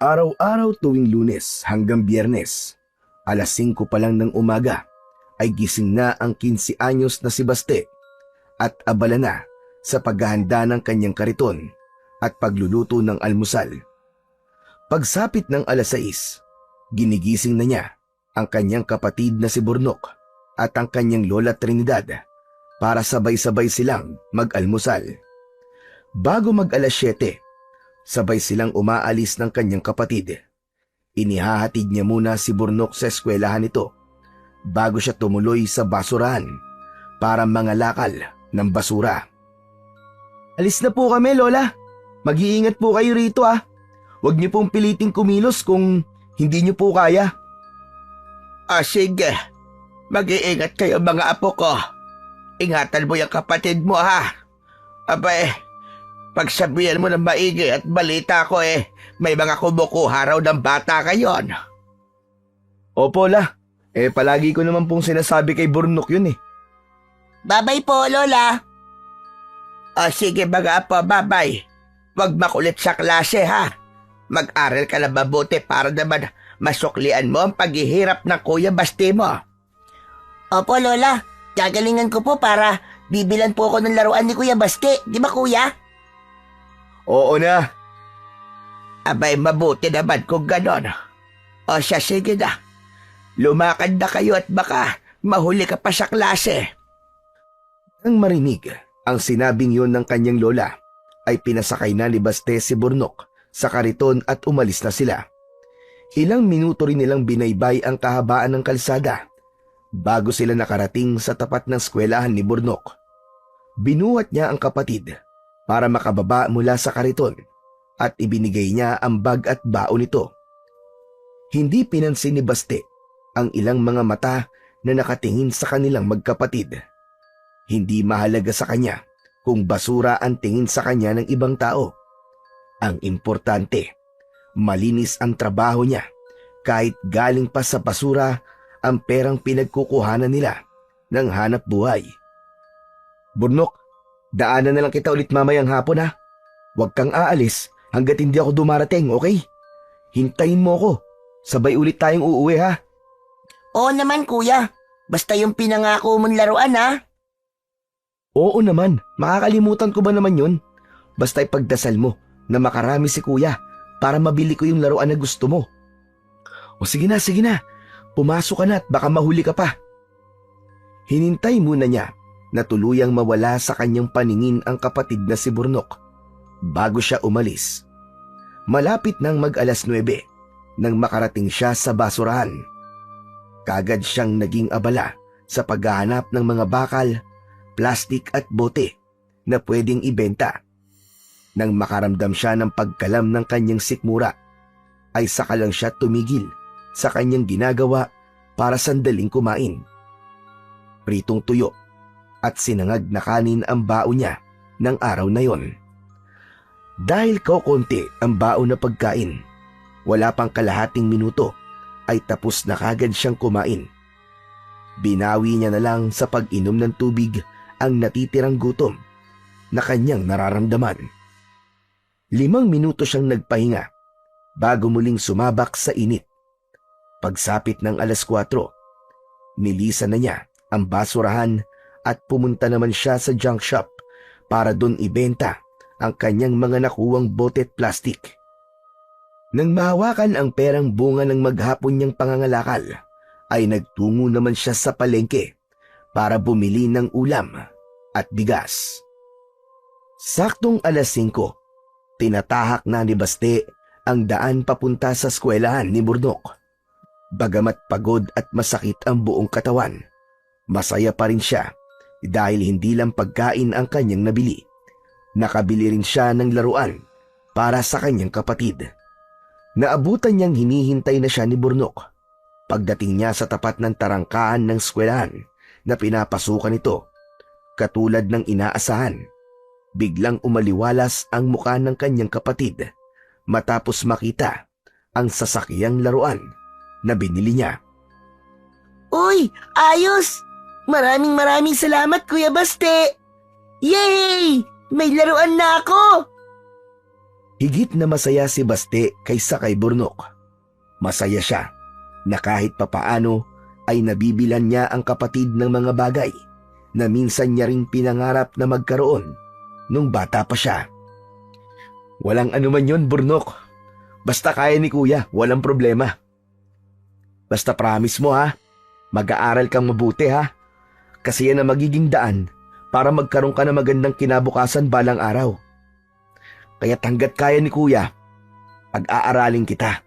Araw-araw tuwing Lunes hanggang Biyernes, alas 5 pa lang ng umaga, ay gising na ang 15 anyos na si Baste at abala na sa paghahanda ng kanyang kariton at pagluluto ng almusal. Pagsapit ng alas 6, ginigising na niya ang kanyang kapatid na si Burnok at ang kanyang lola Trinidad para sabay-sabay silang mag-almusal. Bago mag-alas 7, sabay silang umaalis ng kanyang kapatid. Inihahatid niya muna si Burnok sa eskwelahan nito bago siya tumuloy sa basurahan para mangalakal ng basura. Alis na po kami, Lola. Mag-iingat po kayo rito ah. Huwag niyo pong piliting kumilos kung hindi niyo po kaya. Sige. Mag-iingat kayo mga apo ko. Ingatan mo yung kapatid mo ha. Abay, pagsabihan mo ng maigi at balita ko may mga kumukuha raw ng bata ngayon. Opo, La. Palagi ko naman pong sinasabi kay Burnok yun eh. Babay po, Lola. Sige mga apo, babay. Huwag makulit sa klase ha. Mag-aral ka na mabuti para naman masuklian mo ang paghihirap ng Kuya Basti mo. Opo, Lola. Gagalingan ko po para bibilan po ako ng laruan ni Kuya Basti. Di ba, Kuya? Oo na. Abay, mabuti naman kung ganon. Sige na. Lumakad na kayo at baka mahuli ka pa sa klase. Nang marinig ang sinabing yon ng kanyang lola, ay pinasakay na ni Baste si Burnok sa kariton at umalis na sila. Ilang minuto rin nilang binaybay ang kahabaan ng kalsada bago sila nakarating sa tapat ng eskwelahan ni Burnok. Binuhat niya ang kapatid para makababa mula sa kariton at ibinigay niya ang bag at baon nito. Hindi pinansin ni Baste ang ilang mga mata na nakatingin sa kanilang magkapatid. Hindi mahalaga sa kanya kung basura ang tingin sa kanya ng ibang tao. Ang importante, malinis ang trabaho niya kahit galing pa sa basura ang perang pinagkukuhanan nila ng hanap buhay. Burnok, daanan na lang kita ulit mamayang hapon ha. Huwag kang aalis hanggat hindi ako dumarating, okay? Hintayin mo ako. Sabay ulit tayong uuwi ha. Oo naman, Kuya. Basta yung pinangako mong laruan ha. Oo naman, makakalimutan ko ba naman yun? Basta ipagdasal mo na makarami si Kuya para mabili ko yung laruan na gusto mo. O sige na, sige na. Pumasok ka na at baka mahuli ka pa. Hinintay muna niya na tuluyang mawala sa kanyang paningin ang kapatid na si Burnok bago siya umalis. Malapit nang mag-alas 9 nang makarating siya sa basurahan. Kagad siyang naging abala sa paghahanap ng mga bakal, plastik at bote na pwedeng ibenta. Nang makaramdam siya ng pagkalam ng kanyang sikmura, ay saka lang siya tumigil sa kanyang ginagawa para sandaling kumain. Pritong tuyo at sinangag na kanin ang baon niya ng araw na yon. Dahil kaunti ang baon na pagkain, wala pang kalahating minuto ay tapos na kagad siyang kumain. Binawi niya na lang sa pag-inom ng tubig ang natitirang gutom na kanyang nararamdaman. 5 minuto siyang nagpahinga bago muling sumabak sa init. Pagsapit ng alas 4, nilisan na niya ang basurahan at pumunta naman siya sa junk shop para doon ibenta ang kanyang mga nakuwang bote at plastik. Nang mahawakan ang perang bunga ng maghapon niyang pangangalakal, ay nagtungo naman siya sa palengke para bumili ng ulam at bigas. Saktong alas 5, tinatahak na ni Baste ang daan papunta sa eskwelahan ni Burnok. Bagamat pagod at masakit ang buong katawan, masaya pa rin siya dahil hindi lang pagkain ang kanyang nabili. Nakabili rin siya ng laruan para sa kanyang kapatid. Naabutan niyang hinihintay na siya ni Burnok. Pagdating niya sa tapat ng tarangkaan ng eskwelahan na pinapasukan nito, katulad ng inaasahan, biglang umaliwalas ang mukha ng kanyang kapatid matapos makita ang sasakyang laruan na binili niya. Uy, ayos! Maraming salamat, Kuya Baste! Yay! May laruan na ako! Higit na masaya si Baste kaysa kay Burnok. Masaya siya na kahit papaano ay nabibilan niya ang kapatid ng mga bagay na minsan niya ring pinangarap na magkaroon nung bata pa siya. Walang anuman yun, Burnok. Basta kaya ni Kuya, walang problema. Basta promise mo ha, mag-aaral kang mabuti ha. Kasi yan ang magiging daan para magkaroon ka ng magandang kinabukasan balang araw. Kaya hanggat kaya ni Kuya, pag-aaralin kita.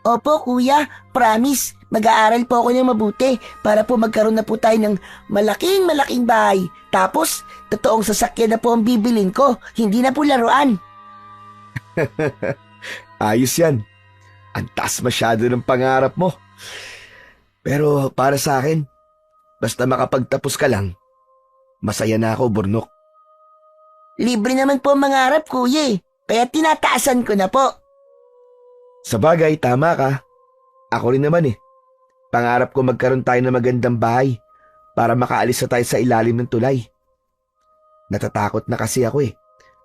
Opo, kuya. Promise. Mag-aaral po ako ng mabuti para po magkaroon na po tayo ng malaking bahay. Tapos, totoong sasakyan na po ang bibilin ko. Hindi na po laruan. Ayos yan. Ang taas masyado ng pangarap mo. Pero para sa akin, basta makapagtapos ka lang, masaya na ako, Burnok. Libre naman po ang mangarap, kuya. Kaya tinataasan ko na po. Sabagay, tama ka. Ako rin naman eh. Pangarap ko magkaroon tayo ng magandang bahay para makaalis na tayo sa ilalim ng tulay. Natatakot na kasi ako eh.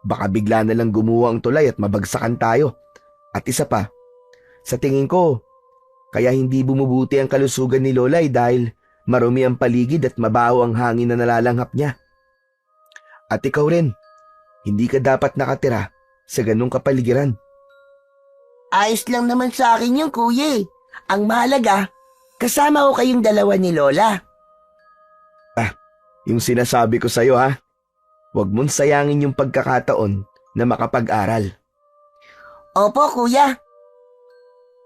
Baka bigla na lang gumuho ang tulay at mabagsakan tayo. At isa pa, sa tingin ko, kaya hindi bumubuti ang kalusugan ni Lolay dahil marumi ang paligid at mabaho ang hangin na nalalanghap niya. At ikaw rin, hindi ka dapat nakatira sa ganung kapaligiran. Ayos lang naman sa akin yung kuya. Ang mahalaga, kasama ko kayong dalawa ni Lola. Yung sinasabi ko sa'yo ha, huwag mong sayangin yung pagkakataon na makapag-aral. Opo, kuya.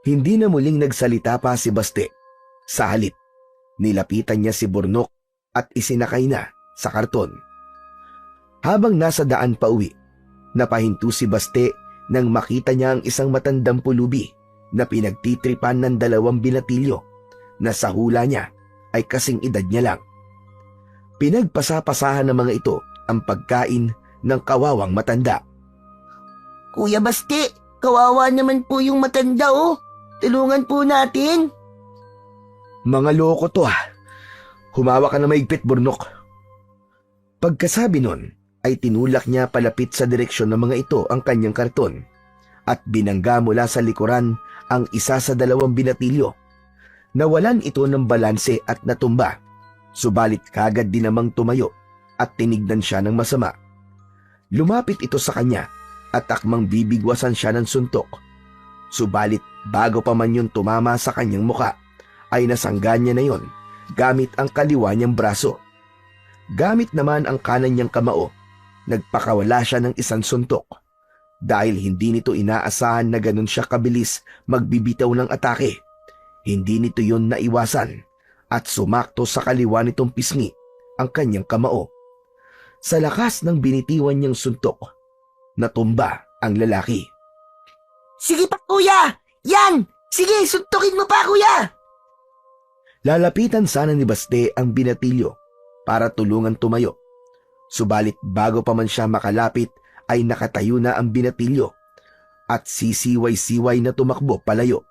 Hindi na muling nagsalita pa si Baste. Sa halip, nilapitan niya si Burnok at isinakay na sa karton. Habang nasa daan pa uwi, napahinto si Baste nang makita niya ang isang matandang pulubi na pinagtitripan ng 2 binatilyo na sa hula niya ay kasing edad niya lang. Pinagpasapasahan ng mga ito ang pagkain ng kawawang matanda. Kuya Baste, kawawa naman po yung matanda oh. Tulungan po natin. Mga loko to ha. Humawa ka na maigpit, Burnok. Pagkasabi nun, ay tinulak niya palapit sa direksyon ng mga ito ang kanyang karton at binangga mula sa likuran ang isa sa 2 binatilyo. Nawalan ito ng balanse at natumba, subalit kagad din namang tumayo at tinignan siya ng masama. Lumapit ito sa kanya at akmang bibigwasan siya ng suntok. Subalit bago pa man yun tumama sa kanyang muka, ay nasangga niya na yon gamit ang kaliwa niyang braso. Gamit naman ang kanan niyang kamao, nagpakawala siya ng isang suntok. Dahil hindi nito inaasahan na ganun siya kabilis magbibitaw ng atake, hindi nito yon naiwasan at sumakto sa kaliwa nitong pisngi ang kanyang kamao. Sa lakas ng binitiwan niyang suntok, natumba ang lalaki. Sige pa, kuya! Yan! Sige, suntukin mo pa, kuya! Lalapitan sana ni Baste ang binatilyo para tulungan tumayo. Subalit bago pa man siya makalapit ay nakatayo na ang binatilyo at sisiway-siway na tumakbo palayo.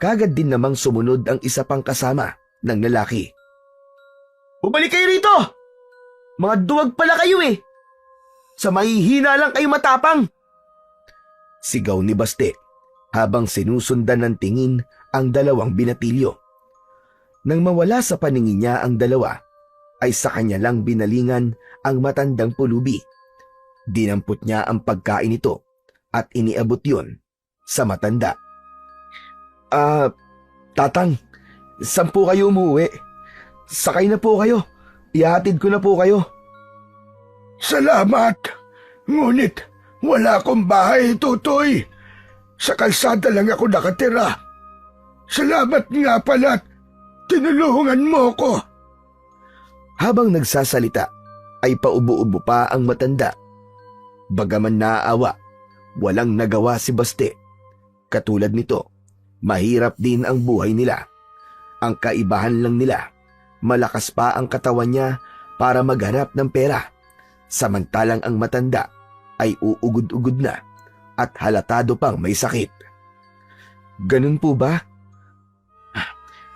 Kagad din namang sumunod ang isa pang kasama ng lalaki. Bumalik kayo rito! Mga duwag pala kayo eh! Sa mahihina lang kayo matapang! Sigaw ni Baste habang sinusundan ng tingin ang 2 binatilyo. Nang mawala sa paningin niya ang 2, ay sa kanya lang binalingan ang matandang pulubi. Dinampot niya ang pagkain nito at iniabot yun sa matanda. Tatang, saan po kayo umuwi? Sakay na po kayo. Ihatid ko na po kayo. Salamat. Ngunit wala akong bahay, Tutoy. Sa kalsada lang ako nakatira. Salamat nga pala at tinulungan mo ko. Habang nagsasalita, ay paubo-ubo pa ang matanda. Bagaman naaawa, walang nagawa si Baste. Katulad nito, mahirap din ang buhay nila. Ang kaibahan lang nila, malakas pa ang katawan niya para maghanap ng pera. Samantalang ang matanda ay uugod-ugod na at halatado pang may sakit. Ganun po ba?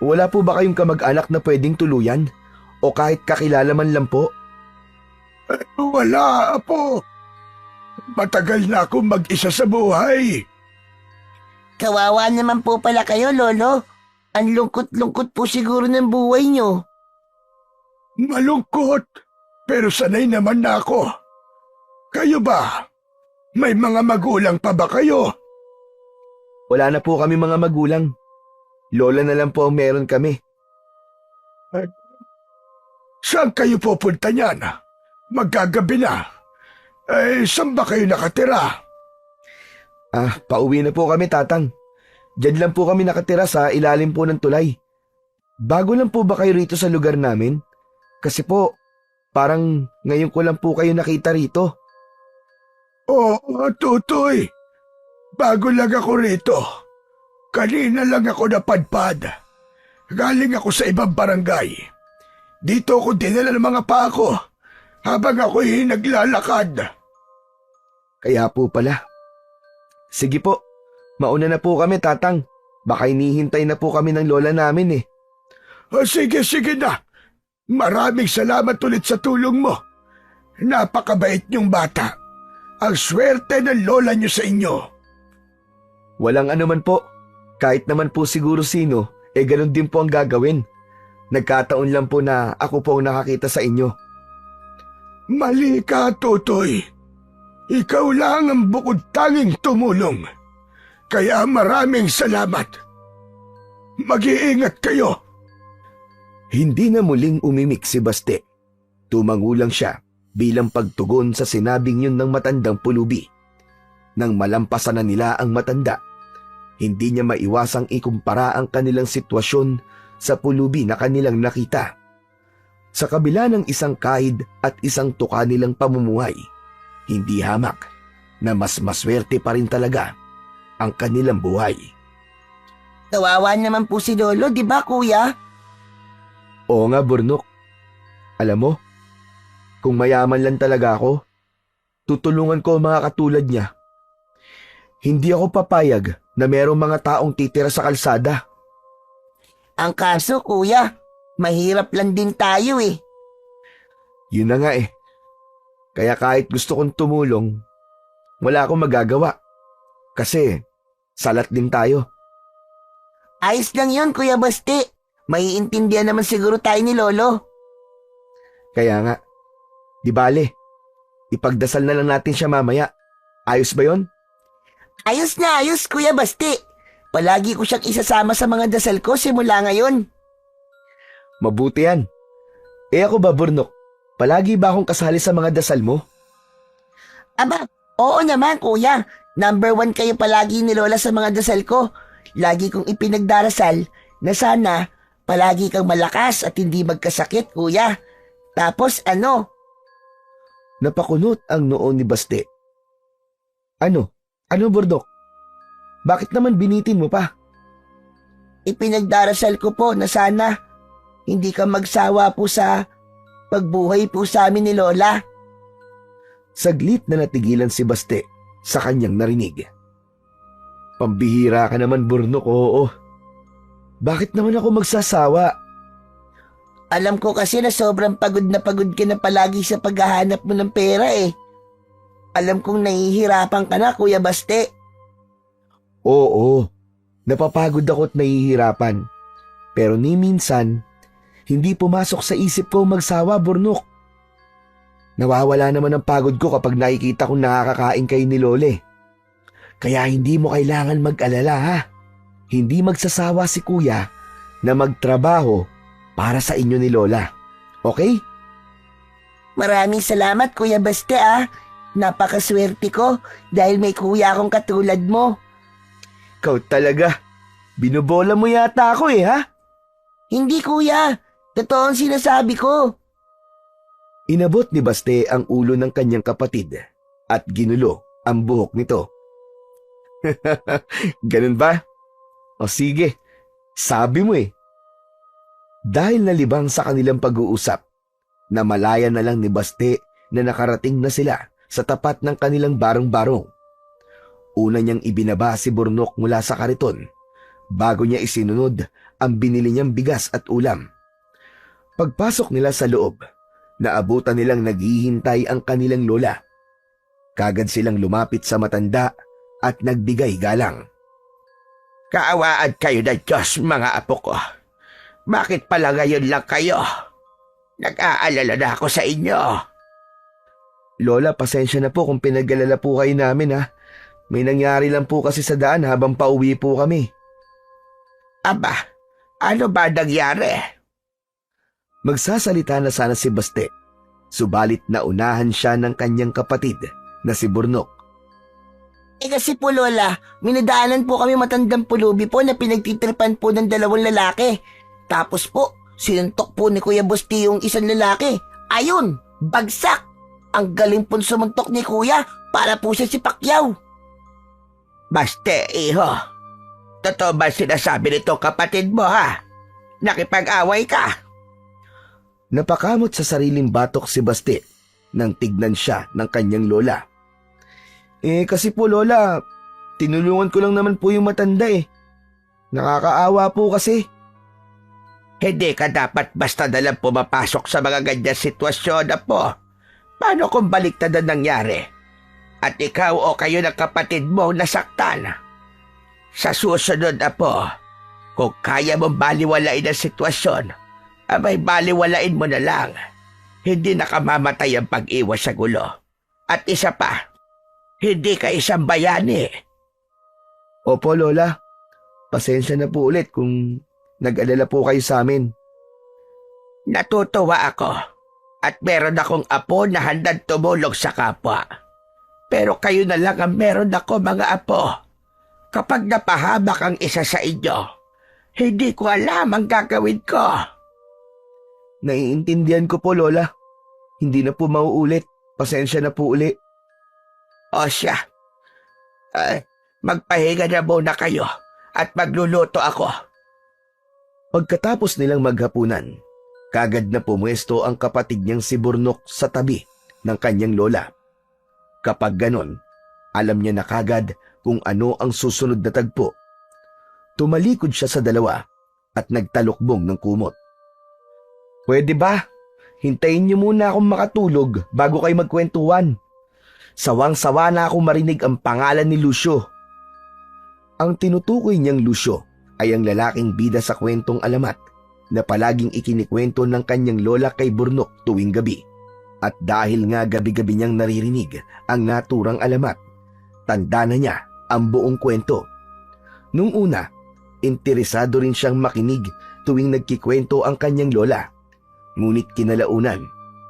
Wala po ba kayong kamag-anak na pwedeng tuluyan? O kahit kakilala man lang po? Wala, Apo. Matagal na akong mag-isa sa buhay. Kawawa naman po pala kayo, Lolo. Ang lungkot-lungkot po siguro ng buhay nyo. Malungkot, pero sanay naman na ako. Kayo ba? May mga magulang pa ba kayo? Wala na po kami mga magulang. Lola na lang po ang meron kami. Saan kayo pupunta niyan? Magagabi na. Saan ba kayo nakatira? Pauwi na po kami, Tatang. Diyan lang po kami nakatira sa ilalim po ng tulay. Bago lang po ba kayo rito sa lugar namin? Kasi po, parang ngayon ko lang po kayo nakita rito. Oo, Tutoy. Bago lang ako rito. Kanina lang ako napadpad. Galing ako sa ibang barangay. Dito ako dinala ng mga pako habang ako'y naglalakad. Kaya po pala. Sige po, mauna na po kami, Tatang. Baka hinihintay na po kami ng lola namin eh. Sige na. Maraming salamat ulit sa tulong mo. Napakabait niyong bata. Ang swerte ng lola niyo sa inyo. Walang anuman po. Kahit naman po siguro sino, ganun din po ang gagawin. Nagkataon lang po na ako po ang nakakita sa inyo. Mali ka, Tutoy. Ikaw lang ang bukod tanging tumulong. Kaya maraming salamat. Mag-iingat kayo. Hindi na muling umimik si Baste. Tumango lang siya bilang pagtugon sa sinabing yun ng matandang pulubi. Nang malampasan na nila ang matanda, hindi niya maiwasang ikumpara ang kanilang sitwasyon sa pulubi na kanilang nakita. Sa kabila ng isang kahid at isang tuka nilang pamumuhay, hindi hamak na mas maswerte pa rin talaga ang kanilang buhay. Kawawa naman po si Lolo, di ba, Kuya? Oo nga, Burnok. Alam mo, kung mayaman lang talaga ako, tutulungan ko ang mga katulad niya. Hindi ako papayag na merong mga taong titira sa kalsada. Ang kaso, Kuya, mahirap lang din tayo eh. Yun na nga eh. Kaya kahit gusto kong tumulong, wala akong magagawa. Kasi salat din tayo. Ayos lang yun, Kuya Baste. Maiintindihan naman siguro tayo ni Lolo. Kaya nga, di bale, ipagdasal na lang natin siya mamaya. Ayos ba yon? Ayos na ayos, Kuya Baste. Palagi ko siyang isasama sa mga dasal ko simula ngayon. Mabuti yan. Ako ba, Burnok? Palagi ba akong kasali sa mga dasal mo? Aba, oo naman, Kuya. Number 1 kayo palagi ni Lola sa mga dasal ko. Lagi kong ipinagdarasal na sana palagi kang malakas at hindi magkasakit, Kuya. Tapos ano? Napakunot ang noo ni Baste. Ano? Ano, Burnok? Bakit naman binitin mo pa? Ipinagdarasal ko po na sana hindi ka magsawa po sa pagbuhay po sa amin ni Lola. Saglit na natigilan si Baste sa kanyang narinig. Pambihira ka naman, Burnok, oo. Bakit naman ako magsasawa? Alam ko kasi na sobrang pagod ka na palagi sa paghahanap mo ng pera eh. Alam kong nahihirapan ka na, Kuya Baste. Oo, napapagod ako at nahihirapan. Pero ni minsan, hindi pumasok sa isip ko magsawa, Burnok. Nawawala naman ang pagod ko kapag nakikita kong nakakakain kayo ni Lole. Kaya hindi mo kailangan mag-alala ha. Hindi magsasawa si Kuya na magtrabaho para sa inyo ni Lola. Okay? Maraming salamat, Kuya Baste ah. Napakaswerte ko dahil may kuya akong katulad mo. Ikaw talaga. Binubola mo yata ako ha? Hindi, Kuya. Totoo ang sinasabi ko. Inabot ni Baste ang ulo ng kanyang kapatid at ginulo ang buhok nito. Ganun ba? O sige, sabi mo eh. Dahil nalibang sa kanilang pag-uusap, namalaya na lang ni Baste na nakarating na sila sa tapat ng kanilang barong-barong. Una niyang ibinaba si Burnok mula sa kariton bago niya isinunod ang binili niyang bigas at ulam. Pagpasok nila sa loob, naabutan nilang naghihintay ang kanilang lola. Kagad silang lumapit sa matanda at nagbigay galang. Kaawaan kayo ng Diyos, mga apo ko. Bakit pala ngayon lang kayo? Nag-aalala na ako sa inyo. Lola, pasensya na po kung pinag-alala po kayo namin ha. May nangyari lang po kasi sa daan habang pauwi po kami. Aba, ano ba nangyari? Magsasalita na sana si Baste, subalit naunahan siya ng kanyang kapatid na si Burnok. Kasi po Lola, minadaanan po kami matandang pulubi po na pinagtitripan po ng dalawang lalaki. Tapos po, sinuntok po ni Kuya Busti yung isang lalaki. Ayun, bagsak! Ang galing po sumuntok ni Kuya para po siya si Pacquiao. Baste, iho. Totoo ba sinasabi nito kapatid mo ha? Nakipag-away ka? Napakamot sa sariling batok si Baste nang tignan siya ng kanyang lola. Kasi po Lola, tinulungan ko lang naman po yung matanda eh. Nakakaawa po kasi. Hindi ka dapat basta nalang pumapasok sa mga ganyan sitwasyon, apo. Paano kung baliktad ang nangyari? At ikaw o kayo ng kapatid mo nasaktan? Sa susunod, apo, kung kaya mong baliwalain ang sitwasyon, abay baliwalain mo na lang. Hindi nakamamatay ang pag-iwas sa gulo. At isa pa, hindi ka isang bayani. Opo Lola, pasensya na po ulit kung nag-alala po kayo sa amin. Natutuwa ako at meron akong apo na handang tumulong sa kapwa. Pero kayo na lang ang meron ako, mga apo. Kapag napahamak ang isa sa inyo, hindi ko alam ang gagawin ko. Naiintindihan ko po Lola. Hindi na po mauulit. Pasensya na po uli. O siya, magpahinga na muna kayo at magluluto ako. Pagkatapos nilang maghapunan, kagad na pumwesto ang kapatid niyang si Burnok sa tabi ng kanyang lola. Kapag ganon, alam niya na kagad kung ano ang susunod na tagpo. Tumalikod siya sa dalawa at nagtalukbong ng kumot. Pwede ba? Hintayin niyo muna akong makatulog bago kayo magkwentuhan. Sawang-sawa na akong marinig ang pangalan ni Lucio. Ang tinutukoy niyang Lucio ay ang lalaking bida sa kwentong alamat na palaging ikinikwento ng kanyang lola kay Burnok tuwing gabi. At dahil nga gabi-gabi niyang naririnig ang naturang alamat, tanda na niya ang buong kwento. Nung una, interesado rin siyang makinig tuwing nagkikwento ang kanyang lola. Ngunit kinalaunan,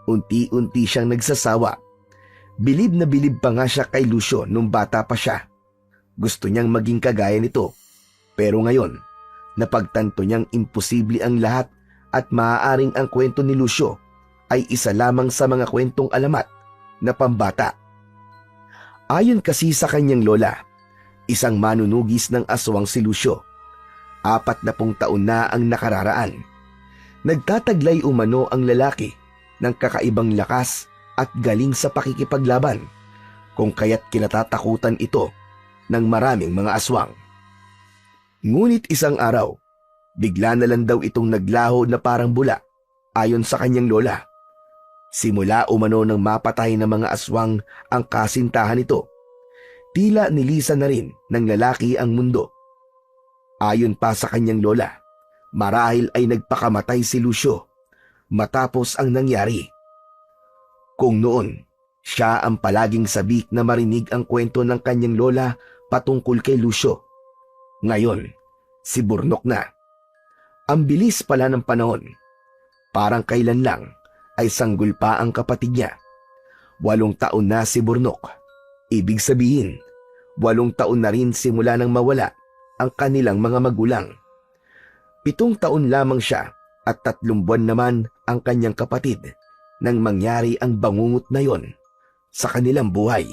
unti-unti siyang nagsasawa. Bilib na bilib pa nga siya kay Lucio nung bata pa siya. Gusto niyang maging kagaya nito. Pero ngayon, napagtanto niyang imposible ang lahat at maaaring ang kwento ni Lucio ay isa lamang sa mga kwentong alamat na pambata. Ayon kasi sa kanyang lola, isang manunugis ng aswang si Lucio. 40 taon na ang nakararaan. Nagtataglay umano ang lalaki ng kakaibang lakas at galing sa pakikipaglaban, kung kaya't kinatatakutan ito ng maraming mga aswang. Ngunit isang araw, bigla na lang daw itong naglaho na parang bula, ayon sa kanyang lola. Simula umano ng mapatay na mga aswang ang kasintahan nito, tila nilisan na rin ng lalaki ang mundo. Ayon pa sa kanyang lola, marahil ay nagpakamatay si Lucio matapos ang nangyari. Kung noon, siya ang palaging sabik na marinig ang kwento ng kanyang lola patungkol kay Lucio. Ngayon, si Burnok na. Ang bilis pala ng panahon. Parang kailan lang ay sanggol pa ang kapatid niya. 8 taon na si Burnok. Ibig sabihin, 8 taon na rin simula nang mawala ang kanilang mga magulang. 7 taon lamang siya at 3 buwan naman ang kanyang kapatid nang mangyari ang bangungot na yon sa kanilang buhay.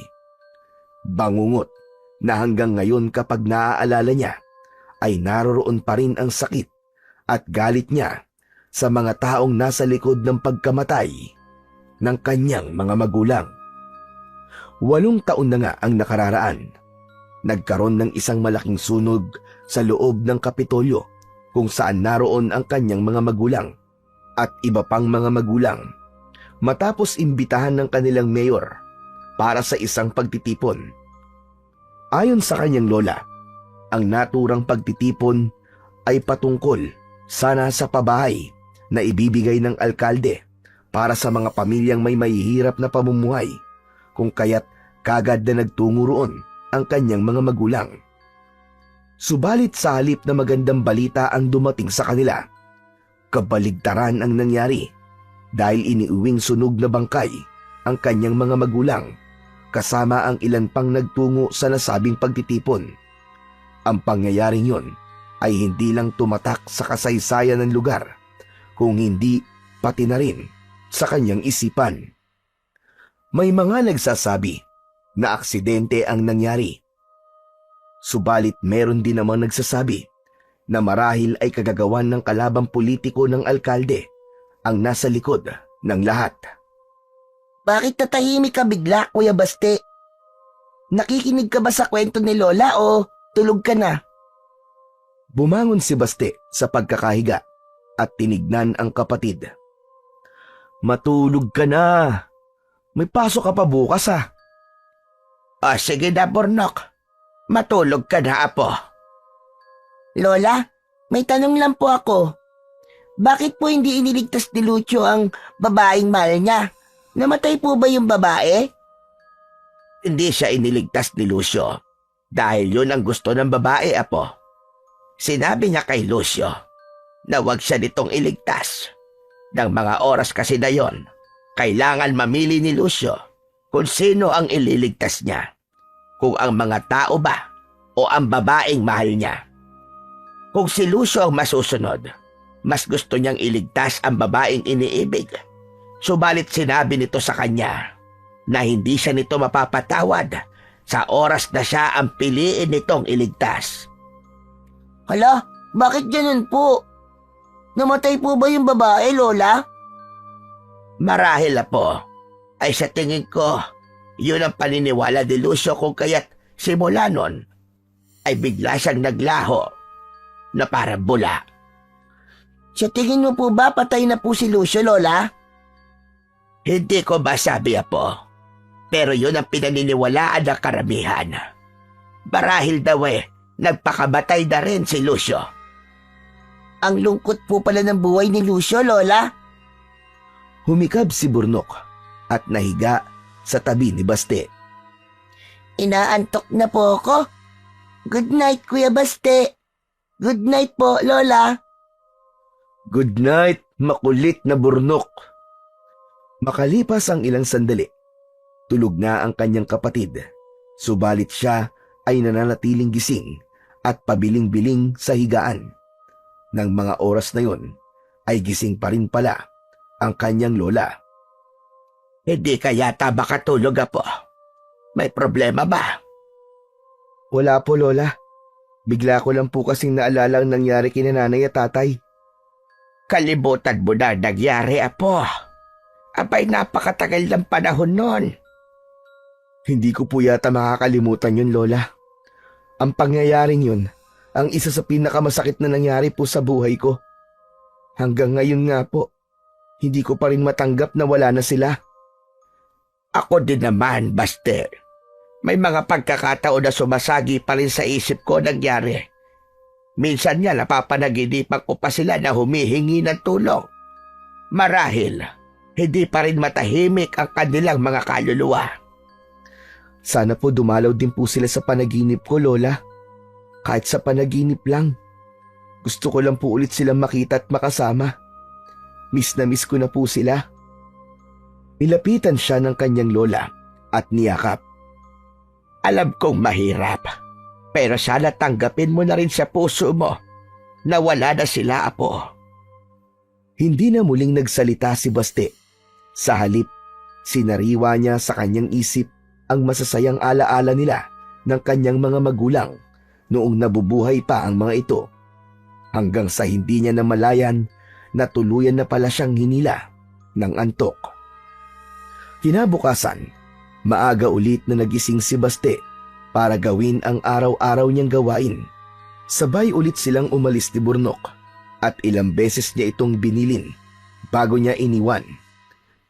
Bangungot na hanggang ngayon kapag naaalala niya ay naroroon pa rin ang sakit at galit niya sa mga taong nasa likod ng pagkamatay ng kanyang mga magulang. 8 taon na nga ang nakararaan. Nagkaroon ng isang malaking sunog sa loob ng Kapitolyo kung saan naroon ang kanyang mga magulang at iba pang mga magulang. Matapos imbitahan ng kanilang mayor para sa isang pagtitipon. Ayon sa kanyang lola, ang naturang pagtitipon ay patungkol sana sa pabahay na ibibigay ng alkalde para sa mga pamilyang may mahihirap na pamumuhay, kung kaya't kagad na nagtungo roon ang kanyang mga magulang. Subalit sa halip na magandang balita ang dumating sa kanila, kabaligtaran ang nangyari dahil iniuwing sunog na bangkay ang kanyang mga magulang kasama ang ilan pang nagtungo sa nasabing pagtitipon. Ang pangyayaring yon ay hindi lang tumatak sa kasaysayan ng lugar, kung hindi pati na rin sa kanyang isipan. May mga nagsasabi na aksidente ang nangyari. Subalit meron din namang nagsasabi na marahil ay kagagawan ng kalabang politiko ng alkalde ang nasa likod ng lahat. Bakit natahimik ka bigla, Kuya Baste? Nakikinig ka ba sa kwento ni Lola o tulog ka na? Bumangon si Baste sa pagkakahiga at tinignan ang kapatid. Matulog ka na. May pasok ka pa bukas ah. Sige na, Burnok. Matulog ka na, Apo. Lola, may tanong lang po ako. Bakit po hindi iniligtas ni Lucio ang babaeng mahal niya? Namatay po ba yung babae? Hindi siya iniligtas ni Lucio dahil yun ang gusto ng babae, Apo. Sinabi niya kay Lucio na wag siya nitong iligtas. Ng mga oras kasi na yon, kailangan mamili ni Lucio kung sino ang ililigtas niya. Kung ang mga tao ba o ang babaeng mahal niya. Kung si Lucio ang masusunod, mas gusto niyang iligtas ang babaeng iniibig. Subalit sinabi nito sa kanya na hindi siya nito mapapatawad sa oras na siya ang piliin nitong iligtas. Hala, bakit ganun po? Namatay po ba yung babae, Lola? Marahil, Apo, ay sa tingin ko, yun ang paniniwala ni Lucio kung kaya't simula nun ay bigla siyang naglaho na parang bula. Sa tingin mo po ba patay na po si Lucio, Lola? Hindi ko masabi, Apo, pero yun ang pinaniniwalaan ng karamihan. Marahil daw nagpakamatay na rin si Lucio. Ang lungkot po pala ng buhay ni Lucio, Lola. Humikab si Burnok at nahiga sa tabi ni Baste. Inaantok na po ako. Good night, Kuya Baste. Good night po, Lola. Good night, makulit na Burnok. Makalipas ang ilang sandali, tulog na ang kanyang kapatid. Subalit siya ay nananatiling gising at pabiling-biling sa higaan. Nang mga oras na yon, ay gising pa rin pala ang kanyang lola. Hindi ka yata makatulog, Apo. May problema ba? Wala po, Lola. Bigla ko lang po kasing naalala ang nangyari kina nanay at tatay. Kalimutan mo na nangyari, Apo. Abay, napakatagal ng panahon nun. Hindi ko po yata makakalimutan yun, Lola. Ang pangyayaring yun, ang isa sa pinakamasakit na nangyari po sa buhay ko. Hanggang ngayon nga po, hindi ko pa rin matanggap na wala na sila. Ako din naman, Baste. May mga pagkakataon na sumasagi pa rin sa isip ko nangyari. Minsan nga napapanaginipan ko pa sila na humihingi ng tulong. Marahil, hindi pa rin matahimik ang kanilang mga kaluluwa. Sana po dumalaw din po sila sa panaginip ko, Lola. Kahit sa panaginip lang. Gusto ko lang po ulit silang makita at makasama. Miss na miss ko na po sila. Nilapitan siya ng kanyang lola at niyakap. Alam kong mahirap, pero sana tanggapin mo na rin sa puso mo na wala na sila, Apo. Hindi na muling nagsalita si Baste. Sa halip, sinariwa niya sa kanyang isip ang masasayang alaala nila ng kanyang mga magulang noong nabubuhay pa ang mga ito, hanggang sa hindi niya namalayan na tuluyan na pala siyang hinila ng antok. Kinabukasan, maaga ulit na nagising si Baste para gawin ang araw-araw niyang gawain. Sabay ulit silang umalis ni Burnok at ilang beses niya itong binilin bago niya iniwan.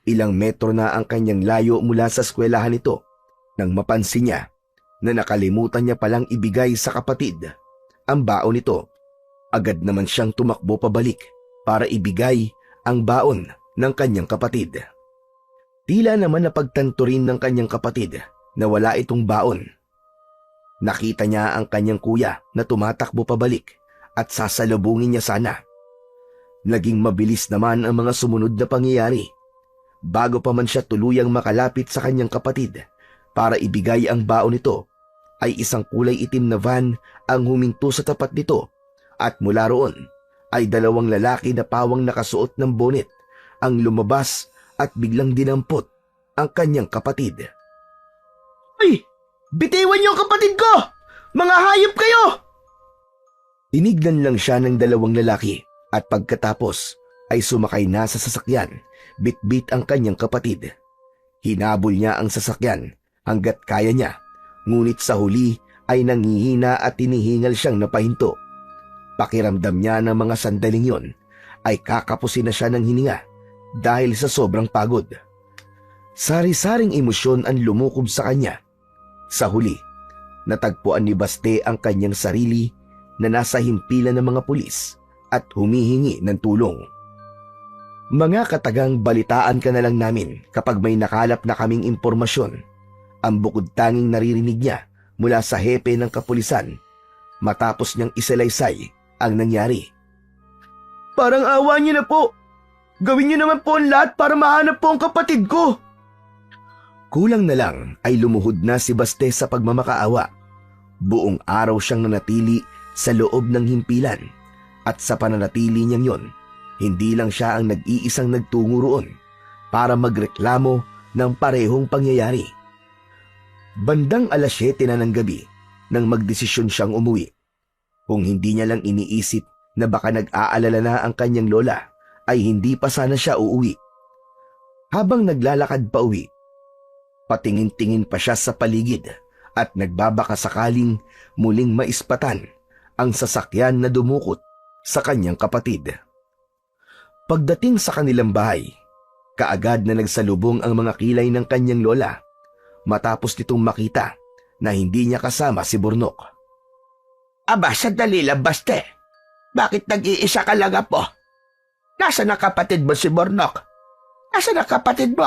Ilang metro na ang kanyang layo mula sa eskwelahan nito Nang mapansin niya na nakalimutan niya palang ibigay sa kapatid ang baon nito, agad naman siyang tumakbo pabalik para ibigay ang baon ng kanyang kapatid. Tila naman napagtanto rin ng kanyang kapatid na wala itong baon. Nakita niya ang kanyang kuya na tumatakbo pabalik at sasalubungin niya sana. Naging mabilis naman ang mga sumunod na pangyayari. Bago pa man siya tuluyang makalapit sa kanyang kapatid para ibigay ang baon nito, ay isang kulay itim na van ang huminto sa tapat nito at mula roon ay dalawang lalaki na pawang nakasuot ng bonnet ang lumabas at biglang dinampot ang kanyang kapatid. Ay! Bitiwan niyo ang kapatid ko! Mga hayop kayo! Tinignan lang siya ng dalawang lalaki at pagkatapos ay sumakay na sa sasakyan, bit-bit ang kanyang kapatid. Hinabol niya ang sasakyan hanggat kaya niya, ngunit sa huli ay nanghihina at tinihingal siyang napahinto. Pakiramdam niya ng mga sandaling yon ay kakapusin na siya ng hininga dahil sa sobrang pagod. Sari-saring emosyon ang lumukob sa kanya. Sa huli, natagpuan ni Baste ang kanyang sarili na nasa himpilan ng mga pulis at humihingi ng tulong. Mga katagang balitaan ka na lang namin kapag may nakalap na kaming impormasyon. Ang bukod tanging naririnig niya mula sa hepe ng kapulisan matapos niyang isalaysay ang nangyari. Parang awa niyo na po. Gawin niyo naman po ang lahat para mahanap po ang kapatid ko. Kulang na lang ay lumuhod na si Baste sa pagmamakaawa. Buong araw siyang nanatili sa loob ng himpilan at sa pananatili niyang yon, hindi lang siya ang nag-iisang nagtungo roon para magreklamo ng parehong pangyayari. Bandang 7:00 na ng gabi nang magdesisyon siyang umuwi. Kung hindi niya lang iniisip na baka nag-aalala na ang kanyang lola, ay hindi pa sana siya uuwi. Habang naglalakad pa uwi, patingin-tingin pa siya sa paligid at nagbabaka sakaling muling maispatan ang sasakyan na dumukot sa kanyang kapatid. Pagdating sa kanilang bahay, kaagad na nagsalubong ang mga kilay ng kanyang lola matapos nitong makita na hindi niya kasama si Burnok. Aba, sandali lang, Baste. Bakit nag-iisa ka lang, apo? Nasaan na kapatid mo si Burnok? Nasaan na kapatid mo?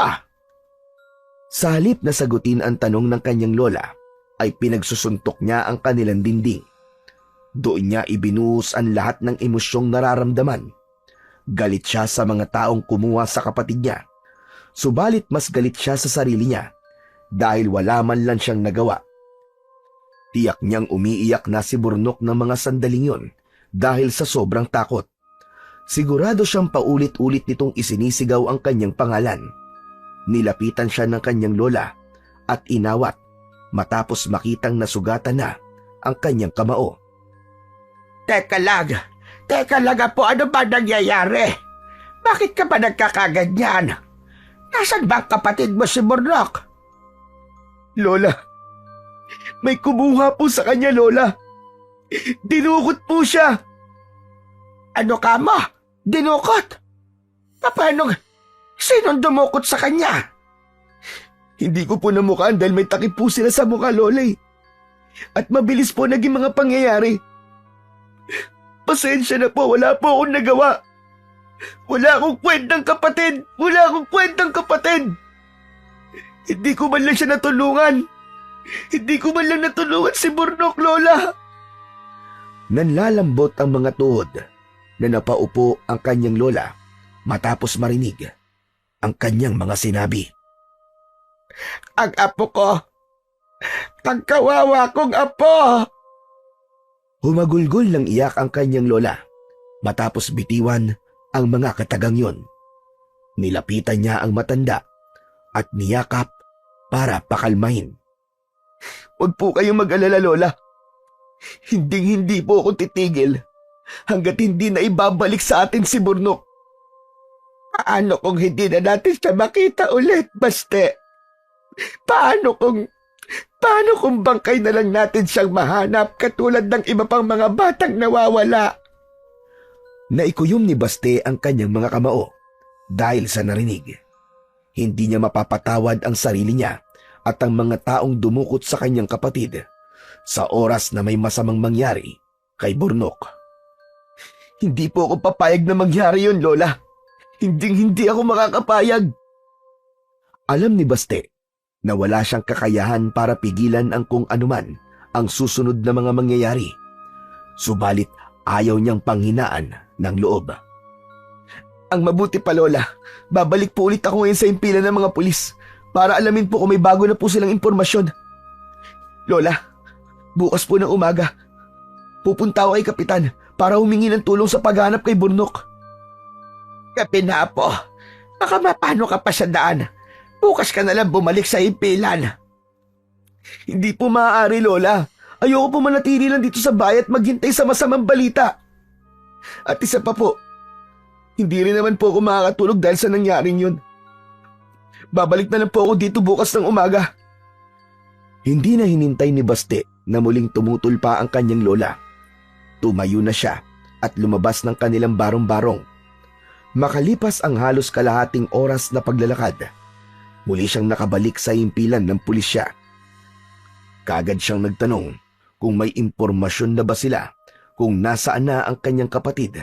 Sa halip na sagutin ang tanong ng kanyang lola, ay pinagsusuntok niya ang kanilang dingding. Doon niya ibinuhos ang lahat ng emosyong nararamdaman. Galit siya sa mga taong kumuha sa kapatid niya. Subalit mas galit siya sa sarili niya dahil wala man lang siyang nagawa. Tiyak niyang umiiyak na si Burnok ng mga sandaling yon dahil sa sobrang takot. Sigurado siyang paulit-ulit nitong isinisigaw ang kanyang pangalan. Nilapitan siya ng kanyang lola at inawat matapos makitang nasugatan na ang kanyang kamao. Teka lang po, ano ba nangyayari? Bakit ka ba nagkakaganyan? Nasaan ba ang kapatid mo si Burnok? Lola, may kumuha po sa kanya, Lola. Dinukot po siya. Ano ka mo? Dinukot? Paano? Sinong dumukot sa kanya? Hindi ko po namukhaan dahil may takip po sila sa mukha, Lola. At mabilis po naging mga pangyayari. Pasensya na po, wala po akong nagawa. Wala akong kwentang kapatid. Wala akong kwentang kapatid. Hindi ko man lang siya natulungan. Hindi ko man lang natulungan si Burnok, Lola. Nanlalambot ang mga tuhod na napaupo ang kanyang lola matapos marinig ang kanyang mga sinabi. Ang apo ko. Pagkawawa kong apo. Humagulgol ng iyak ang kanyang lola matapos bitiwan ang mga katagang yon. Nilapitan niya ang matanda at niyakap para pakalmahin. Huwag po kayong mag-alala, Lola. Hindi po ako titigil hanggat hindi na ibabalik sa atin si Burnok. Paano kung hindi na natin siya makita ulit, Baste? Paano kung bangkay na lang natin siyang mahanap katulad ng iba pang mga batang nawawala? Naikuyom ni Baste ang kanyang mga kamao dahil sa narinig. Hindi niya mapapatawad ang sarili niya at ang mga taong dumukot sa kanyang kapatid sa oras na may masamang mangyari kay Burnok. Hindi po ako papayag na mangyari yun, Lola. Hindi ako makakapayag. Alam ni Baste na wala siyang kakayahan para pigilan ang kung anuman ang susunod na mga mangyayari. Subalit ayaw niyang panghinaan ng loob. Ang mabuti pa, Lola, babalik po ulit ako ngayon sa impilan ng mga pulis para alamin po kung may bago na po silang impormasyon. Lola, bukas po ng umaga, pupunta ako kay Kapitan para humingi ng tulong sa paghanap kay Burnok. Gabi na po. Baka mapano ka pa sa daan. Bukas ka na lang bumalik sa impilan. Hindi po maaari, Lola. Ayoko po manatili lang dito sa bahay at maghintay sa masamang balita. At isa pa po, hindi rin naman po ako makakatulog dahil sa nangyaring yun. Babalik na lang po ako dito bukas ng umaga. Hindi na hinintay ni Baste na muling tumutol pa ang kanyang lola. Tumayo na siya at lumabas ng kanilang barong-barong. Makalipas ang halos kalahating oras na paglalakad, muli siyang nakabalik sa impilan ng pulisya. Kaagad siyang nagtanong kung may impormasyon na ba sila kung nasaan na ang kanyang kapatid.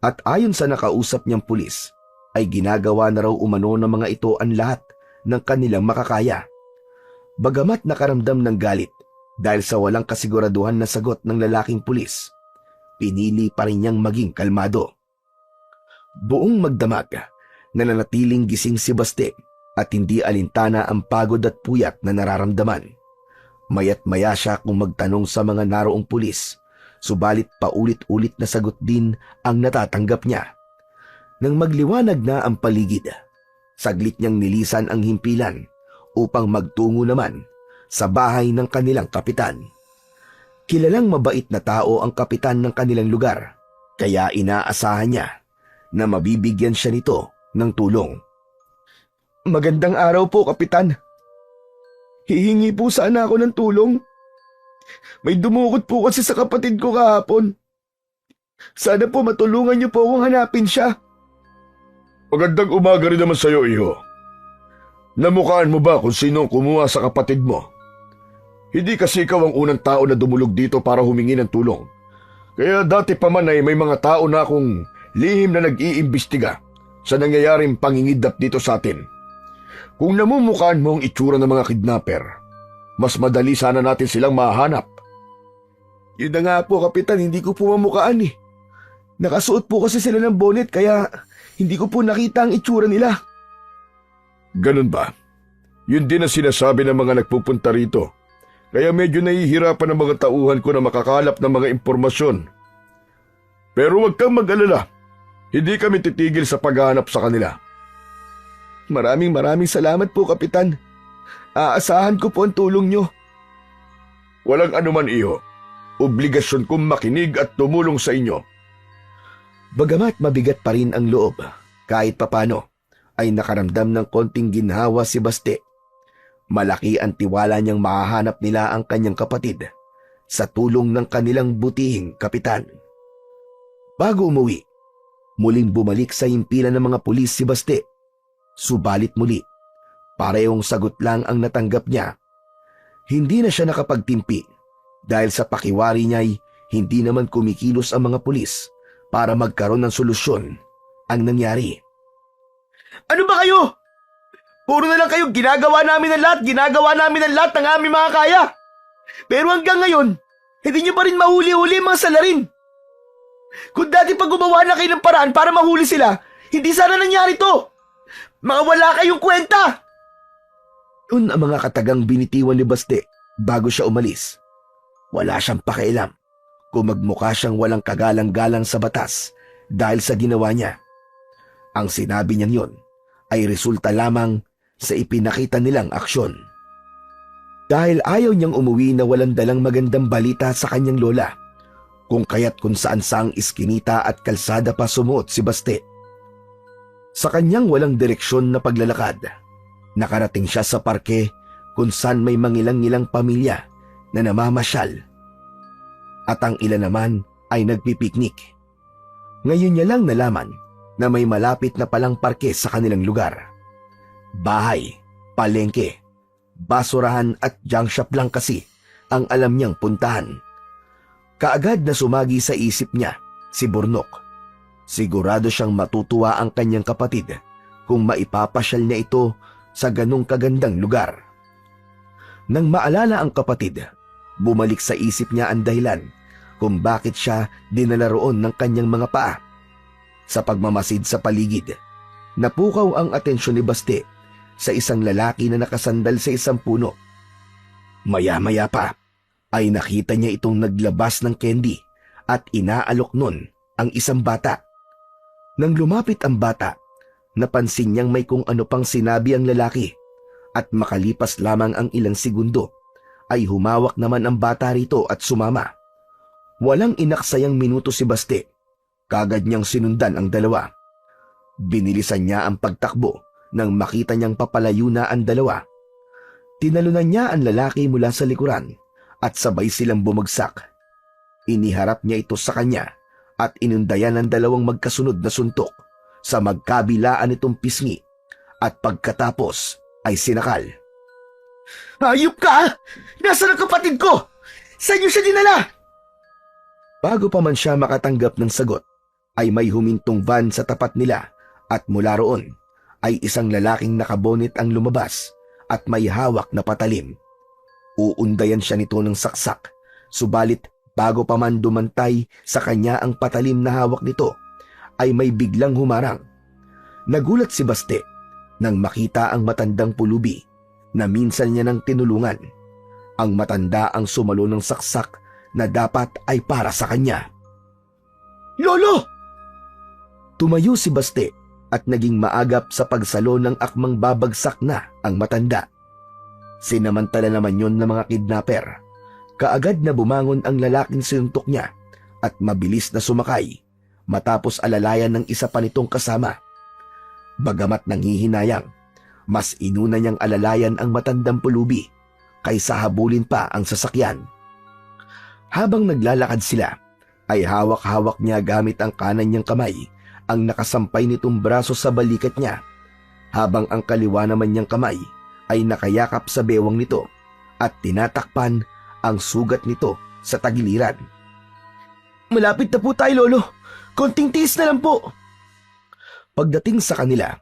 At ayon sa nakausap niyang pulis, ay ginagawa na raw umano ng mga ito ang lahat ng kanilang makakaya. Bagamat nakaramdam ng galit dahil sa walang kasiguraduhan na sagot ng lalaking pulis, pinili pa rin niyang maging kalmado. Buong magdamag, nananatiling gising si Baste at hindi alintana ang pagod at puyat na nararamdaman. Maya't maya siya kung magtanong sa mga naroong pulis, subalit paulit-ulit na sagot din ang natatanggap niya. Nang magliwanag na ang paligid, saglit niyang nilisan ang himpilan upang magtungo naman sa bahay ng kanilang kapitan. Kilalang mabait na tao ang kapitan ng kanilang lugar, kaya inaasahan niya na mabibigyan siya nito ng tulong. Magandang araw po, Kapitan. Hihingi po sana ako ng tulong. May dumukot po kasi sa kapatid ko kahapon. Sana po matulungan niyo po akong hanapin siya. Magandang umaga rin naman sa'yo, iho. Namukhaan mo ba kung sino ang kumuha sa kapatid mo? Hindi kasi ikaw ang unang tao na dumulog dito para humingi ng tulong. Kaya dati pa man ay may mga tao na akong lihim na nag-iimbestiga sa nangyayaring pangingidnap dito sa atin. Kung namumukhaan mo ang itsura ng mga kidnapper, mas madali sana natin silang mahanap. Yun na nga po, Kapitan, hindi ko po mamukhaan eh. Nakasuot po kasi sila ng bonnet kaya hindi ko po nakita ang itsura nila. Ganun ba? Yun din ang sinasabi ng mga nagpupunta rito. Kaya medyo nahihirapan ang mga tauhan ko na makakalap ng mga impormasyon. Pero huwag kang mag-alala. Hindi kami titigil sa paghahanap sa kanila. Maraming salamat po, Kapitan. Aasahan ko po ang tulong nyo. Walang anuman, iho. Obligasyon kong makinig at tumulong sa inyo. Bagamat mabigat pa rin ang loob, kahit papano, ay nakaramdam ng konting ginhawa si Baste. Malaki ang tiwala niyang mahahanap nila ang kanyang kapatid sa tulong ng kanilang butihing kapitan. Bago umuwi, muling bumalik sa himpilan ng mga pulis si Baste. Subalit muli, parehong sagot lang ang natanggap niya. Hindi na siya nakapagtimpi dahil sa pakiwari niya'y hindi naman kumikilos ang mga pulis para magkaroon ng solusyon ang nangyari. Ano ba kayo? Puro na lang kayo, ginagawa namin ang lahat ng aming mga kaya. Pero hanggang ngayon, hindi niyo pa rin mahuli-huli mga salarin. Kung dati pa gumawa na kayo ng paraan para mahuli sila, hindi sana nangyari to. Mga wala kayong kwenta! Yun ang mga katagang binitiwan ni Baste bago siya umalis. Wala siyang pakialam kung magmukha siyang walang kagalang-galang sa batas dahil sa ginawa niya. Ang sinabi niyang yun ay resulta lamang sa ipinakita nilang aksyon. Dahil ayaw niyang umuwi na walang dalang magandang balita sa kanyang lola, kung kaya't kung saan-saang iskinita at kalsada pa sumuot si Baste. Sa kanyang walang direksyon na paglalakad, nakarating siya sa parke kung saan may mangilang-ilang pamilya na namamasyal. At ang ilan naman ay nagpipiknik. Ngayon niya lang nalaman na may malapit na palang parke sa kanilang lugar. Bahay, palengke, basurahan at junk shop lang kasi ang alam niyang puntahan. Kaagad na sumagi sa isip niya si Burnok. Sigurado siyang matutuwa ang kanyang kapatid kung maipapasyal niya ito sa ganong kagandang lugar. Nang maalala ang kapatid, bumalik sa isip niya ang dahilan kung bakit siya dinala roon ng kanyang mga paa. Sa pagmamasid sa paligid, napukaw ang atensyon ni Baste sa isang lalaki na nakasandal sa isang puno. Maya-maya pa ay nakita niya itong naglabas ng candy at inaalok nun ang isang bata. Nang lumapit ang bata, napansin niyang may kung ano pang sinabi ang lalaki at makalipas lamang ang ilang segundo ay humawak naman ang bata rito at sumama. Walang inaksayang minuto si Baste, kagad niyang sinundan ang dalawa. Binilisan niya ang pagtakbo nang makita niyang papalayo na ang dalawa. Tinalunan niya ang lalaki mula sa likuran at sabay silang bumagsak. Iniharap niya ito sa kanya at inundayan ang dalawang magkasunod na suntok sa magkabilaan nitong pisngi at pagkatapos ay sinakal. Hayop ka! Nasaan ang kapatid ko? Saan niyo siya dinala? Bago pa man siya makatanggap ng sagot, ay may humintong van sa tapat nila at mula roon ay isang lalaking nakabonit ang lumabas at may hawak na patalim. Uundayan siya nito ng saksak, subalit bago pa man dumantay sa kanya ang patalim na hawak nito, ay may biglang humarang. Nagulat si Baste nang makita ang matandang pulubi na minsan niya nang tinulungan. Ang matanda ang sumalo ng saksak na dapat ay para sa kanya. Lolo! Tumayo si Baste at naging maagap sa pagsalo ng akmang babagsak na ang matanda. Sinamantala naman yon ng mga kidnapper. Kaagad na bumangon ang lalaking sinuntok niya at mabilis na sumakay matapos alalayan ng isa pa nitong kasama. Bagamat nanghihinayang, mas inuna niyang alalayan ang matandang pulubi kaysa habulin pa ang sasakyan. Habang naglalakad sila, ay hawak-hawak niya gamit ang kanan niyang kamay ang nakasampay nitong braso sa balikat niya, habang ang kaliwa naman niyang kamay ay nakayakap sa bewang nito at tinatakpan ang sugat nito sa tagiliran. Malapit na po tayo, Lolo. Konting tiis na lang po. Pagdating sa kanila,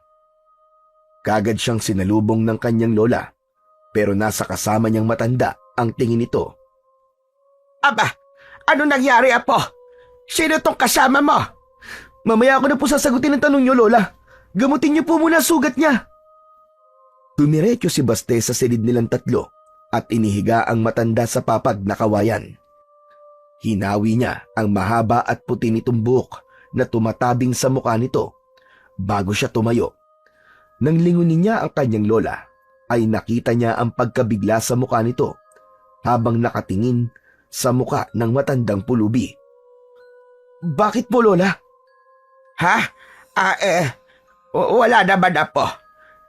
kagad siyang sinalubong ng kanyang lola, pero nasa kasama niyang matanda ang tingin nito. Aba, ano nangyari, Apo? Sino tong kasama mo? Mamaya ako na po sasagutin ang tanong niyo, Lola. Gamutin niyo po muna ang sugat niya. Tumiretso si Baste sa silid nilang tatlo at inihiga ang matanda sa papag na kawayan. Hinawi niya ang mahaba at puti nitong buhok na tumatabing sa mukha nito bago siya tumayo. Nang lingunin niya ang kanyang lola, ay nakita niya ang pagkabigla sa mukha nito habang nakatingin sa mukha ng matandang pulubi. Bakit po, Lola? Ha? Wala naman, Apo.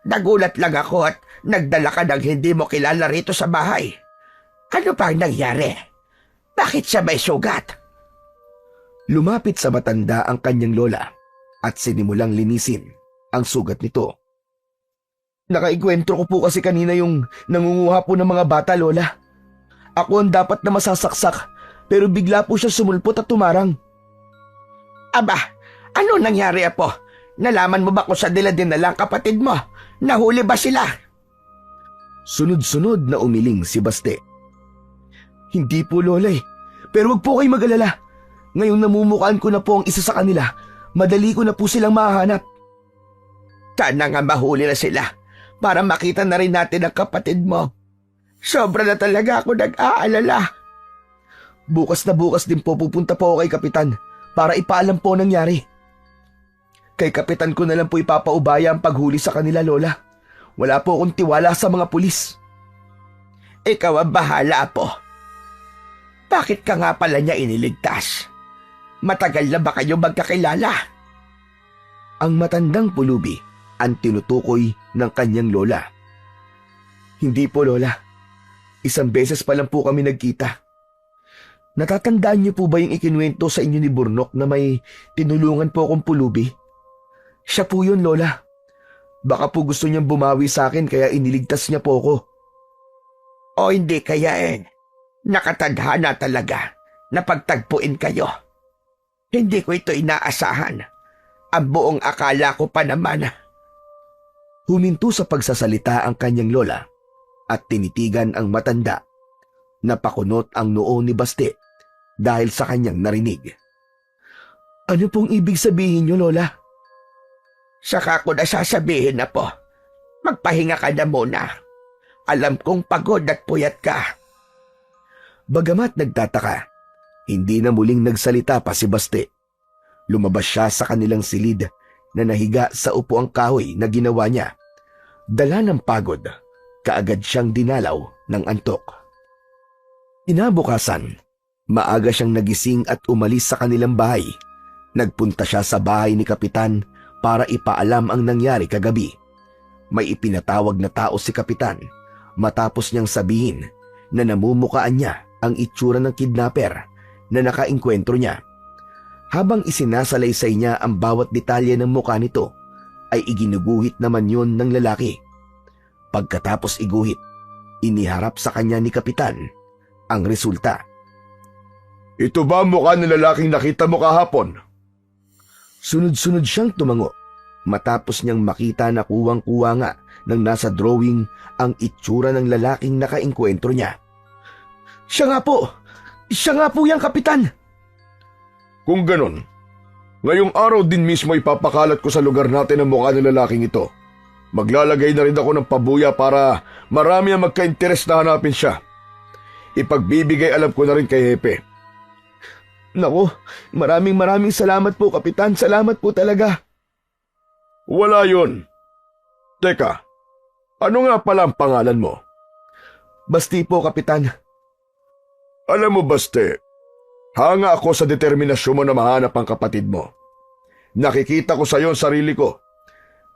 Nagulat lang ako at nagdala ka ng hindi mo kilala rito sa bahay. Ano ba ang nangyari? Bakit siya may sugat? Lumapit sa matanda ang kanyang lola at sinimulang linisin ang sugat nito. Nakaikwentro ko po kasi kanina yung nangunguha po ng mga bata, Lola. Ako ang dapat na masasaksak, pero bigla po siya sumulpot at tumarang. Aba, ano nangyari, Apo? Nalaman mo ba kung sa nila dinala ang kapatid mo? Nahuli ba sila? Sunod-sunod na umiling si Baste. Hindi po, Lola eh. Pero wag po kayo mag-alala. Ngayong namumukaan ko na po ang isa sa kanila, madali ko na po silang mahahanap. Sana nga mahuli na sila para makita na rin natin ang kapatid mo. Sobra na talaga ako nag-aalala. Bukas na bukas din po pupunta po ako kay Kapitan para ipaalam po nangyari. Kay Kapitan ko na lang po ipapaubaya ang paghuli sa kanila, Lola. Wala po akong tiwala sa mga pulis. Ikaw ang bahala, Apo. Bakit ka nga pala niya iniligtas? Matagal na ba kayo magkakilala? Ang matandang pulubi ang tinutukoy ng kanyang lola. Hindi po, Lola. Isang beses pa lang po kami nagkita. Natatandaan niyo po ba yung ikinuwento sa inyo ni Burnok na may tinulungan po akong pulubi? Siya po yun, Lola. Baka po gusto niyang bumawi sa akin kaya iniligtas niya po ako. O hindi kaya nakatadhana talaga na pagtagpuin kayo. Hindi ko ito inaasahan. Ang buong akala ko pa naman. Huminto sa pagsasalita ang kanyang lola at tinitigan ang matanda. Napakunot ang noo ni Baste dahil sa kanyang narinig. Ano pong ibig sabihin niyo, Lola? Saka ko na sasabihin na po. Magpahinga ka na muna. Alam kong pagod at puyat ka. Bagamat nagtataka, hindi na muling nagsalita pa si Baste. Lumabas siya sa kanilang silid na nahiga sa upuang kahoy na ginawa niya. Dala ng pagod, kaagad siyang dinalaw ng antok. Kinabukasan, maaga siyang nagising at umalis sa kanilang bahay. Nagpunta siya sa bahay ni Kapitan para ipaalam ang nangyari kagabi. May ipinatawag na tao si Kapitan matapos niyang sabihin na namumukaan niya ang itsura ng kidnapper na nakaengkwentro niya. Habang isinasalaysay niya ang bawat detalye ng mukha nito, ay iginuguhit naman yon ng lalaki. Pagkatapos iguhit, iniharap sa kanya ni Kapitan ang resulta. Ito ba ang mukha ng lalaking nakita mo kahapon? Sunod-sunod siyang tumango matapos niyang makita na kuwang-kuwa nga ng nasa drawing ang itsura ng lalaking nakaengkwentro niya. Siya nga po! Siya nga po yung Kapitan! Kung ganon, ngayong araw din mismo ipapakalat ko sa lugar natin ang mukha ng lalaking ito. Maglalagay na rin ako ng pabuya para marami ang magka-interes na hanapin siya. Ipagbibigay alam ko na rin kay Hepe. Naku, maraming salamat po, Kapitan. Salamat po talaga. Wala yun. Teka, ano nga pala ang pangalan mo? Basti po, Kapitan. Alam mo, Baste, hanga ako sa determinasyon mo na mahanap ang kapatid mo. Nakikita ko sa iyo ang sarili ko.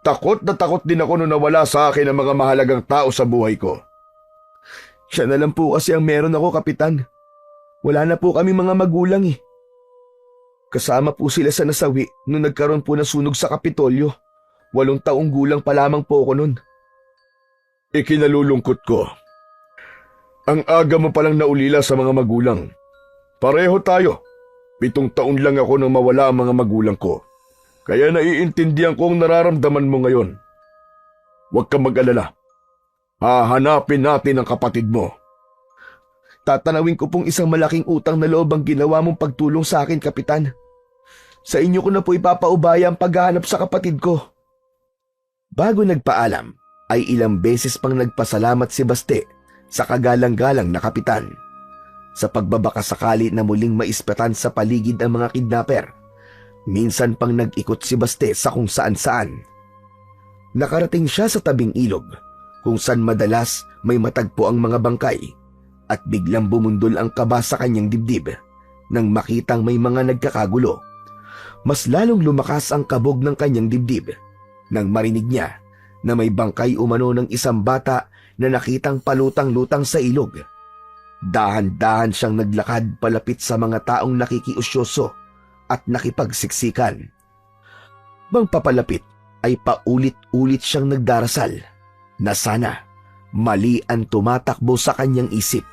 Takot na takot din ako nung nawala sa akin ang mga mahalagang tao sa buhay ko. Siya na lang po kasi ang meron ako, Kapitan. Wala na po kami mga magulang eh. Kasama po sila sa nasawi nung nagkaroon po ng sunog sa Kapitolyo. 8 taong gulang pa lamang po ako nun. Ikinalulungkot ko. Ang aga mo palang naulila sa mga magulang. Pareho tayo. 7 taon lang ako nang mawala ang mga magulang ko. Kaya naiintindihan ko ang nararamdaman mo ngayon. Huwag kang mag-alala. Hahanapin natin ang kapatid mo. Tatanawin ko pong isang malaking utang na loob ang ginawa mong pagtulong sa akin, Kapitan. Sa inyo ko na po ipapaubaya ang paghahanap sa kapatid ko. Bago nagpaalam, ay ilang beses pang nagpasalamat si Baste sa kagalang-galang na kapitan. Sa pagbabakasakali na muling maispatan sa paligid ang mga kidnapper, minsan pang nag-ikot si Baste sa kung saan-saan. Nakarating siya sa tabing ilog, kung saan madalas may matagpo ang mga bangkay, at biglang bumundol ang kaba sa kanyang dibdib nang makitang may mga nagkakagulo. Mas lalong lumakas ang kabog ng kanyang dibdib nang marinig niya na may bangkay umano ng isang bata na nakitang palutang-lutang sa ilog. Dahan-dahan siyang naglakad palapit sa mga taong nakikiusyoso at nakipagsiksikan. Bang papalapit ay paulit-ulit siyang nagdarasal na sana mali ang tumatakbo sa kanyang isip.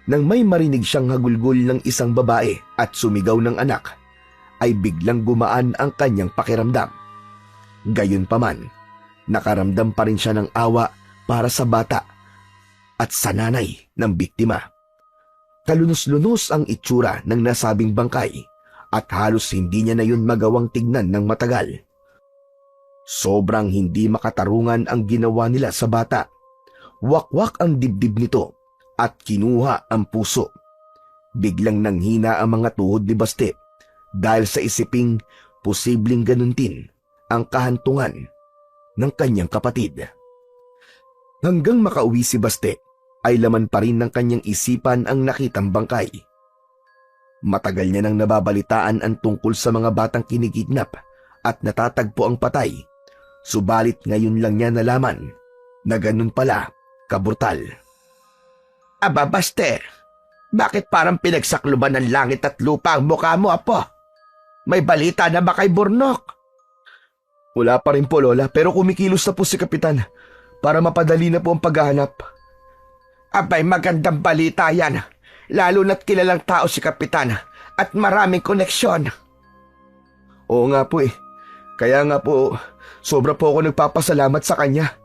Nang may marinig siyang hagulgol ng isang babae at sumigaw ng anak, ay biglang gumaan ang kanyang pakiramdam. Gayunpaman, nakaramdam pa rin siya ng awa para sa bata at sa nanay ng biktima. Kalunos-lunos ang itsura ng nasabing bangkay at halos hindi niya na yun magawang tignan ng matagal. Sobrang hindi makatarungan ang ginawa nila sa bata. Wakwak ang dibdib nito at kinuha ang puso. Biglang nanghina ang mga tuhod ni Baste dahil sa isiping posibleng ganun din ang kahantungan ng kanyang kapatid. Hanggang makauwi si Baste ay laman pa rin ng kanyang isipan ang nakitang bangkay. Matagal niya nang nababalitaan ang tungkol sa mga batang kinikidnap at natatagpo ang patay, subalit ngayon lang niya nalaman na ganun pala kabrutal. Aba, Baste, bakit parang pinagsakluban ng langit at lupa ang mukha mo, apo? May balita na ba kay Burnok? Wala pa rin po, Lola, pero kumikilos na po si Kapitan para mapadali na po ang paghahanap. Abay, magandang balita yan. Lalo na't kilalang tao si Kapitan at maraming koneksyon. Oo nga po eh. Kaya nga po, sobra po ako nagpapasalamat sa kanya.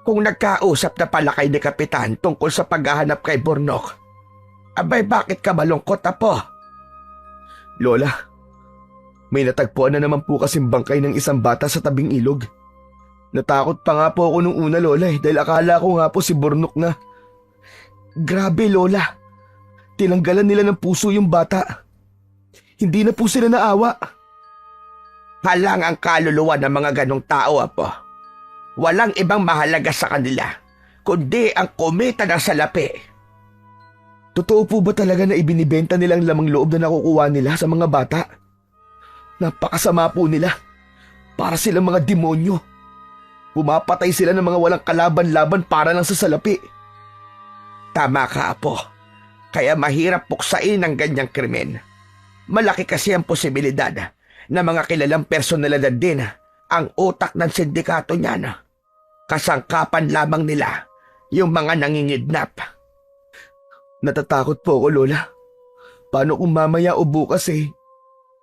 Kung nagkausap na pala kay ni Kapitan tungkol sa paghahanap kay Burnok, abay bakit ka malungkot, Apo? Lola, may natagpuan na naman po kasing bangkay ng isang bata sa tabing ilog. Natakot pa nga po ako nung una, Lola dahil akala ko nga po si Burnok na. Grabe, Lola. Tinanggalan nila ng puso yung bata. Hindi na po sila naawa. Halang ang kaluluwa ng mga ganong tao, Apo. Walang ibang mahalaga sa kanila, kundi ang kumita ng salapi. Totoo po ba talaga na ibinibenta nilang lamang loob na nakukuha nila sa mga bata? Napakasama po nila. Para silang mga demonyo. Pumapatay sila ng mga walang kalaban-laban para lang sa salapi. Tama ka, Apo. Kaya mahirap puksain ang ganyang krimen. Malaki kasi ang posibilidad na mga kilalang personalidad din ang utak ng sindikato niyan. Kasangkapan lamang nila yung mga nangingidnap. Natatakot po ako, Lola. Paano kung mamaya o bukas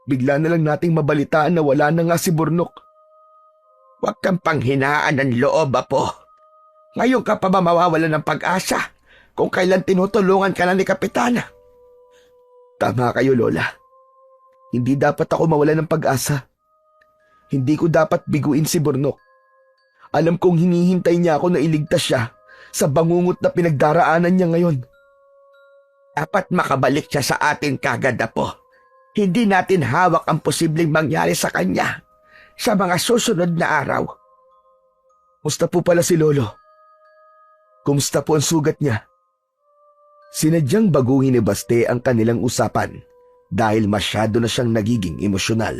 bigla na lang nating mabalitaan na wala na nga si Burnok? Huwag kang panghinaan ng loob, Apo. Ngayon ka pa ba mawawalan ng pag-asa kung kailan tinutulungan ka na ni Kapitana? Tama kayo, Lola. Hindi dapat ako mawalan ng pag-asa. Hindi ko dapat biguin si Burnok. Alam kong hinihintay niya ako na iligtas siya sa bangungot na pinagdaraanan niya ngayon. Dapat makabalik siya sa atin kagad, Apo. Hindi natin hawak ang posibleng mangyari sa kanya sa mga susunod na araw. Musta po pala si Lolo? Kumusta po ang sugat niya? Sinadyang baguhin ni Baste ang kanilang usapan dahil masyado na siyang nagiging emosyonal.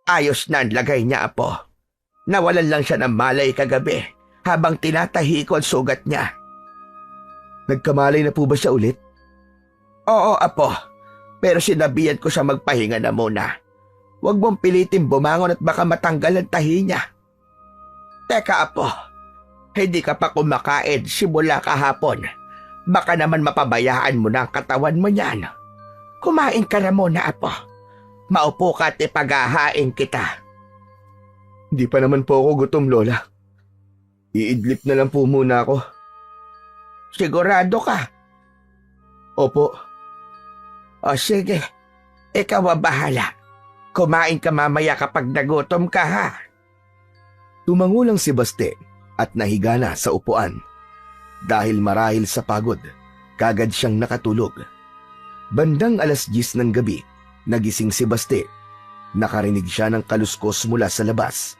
Ayos na ang lagay niya, Apo. Nawalan lang siya ng malay kagabi habang tinatahi ko ang sugat niya. Nagkamalay na po ba siya ulit? Oo, Apo. Pero sinabihan ko siya magpahinga na muna. Huwag mong pilitin bumangon at baka matanggal ang tahi niya. Teka, Apo. Hindi ka pa kumakain simula kahapon. Baka naman mapabayaan mo na ang katawan mo niyan. Kumain ka na muna, Apo. Maupo ka at ipaghahain kita. Hindi pa naman po ako gutom, Lola. Iidlip na lang po muna ako. Sigurado ka? Opo. O sige, ikaw ang bahala. Kumain ka mamaya kapag nagutom ka, ha? Tumango lang si Baste at nahiga na sa upuan. Dahil marahil sa pagod, kagad siyang nakatulog. Bandang 10:00 ng gabi, nagising si Baste. Nakarinig siya ng kaluskos mula sa labas.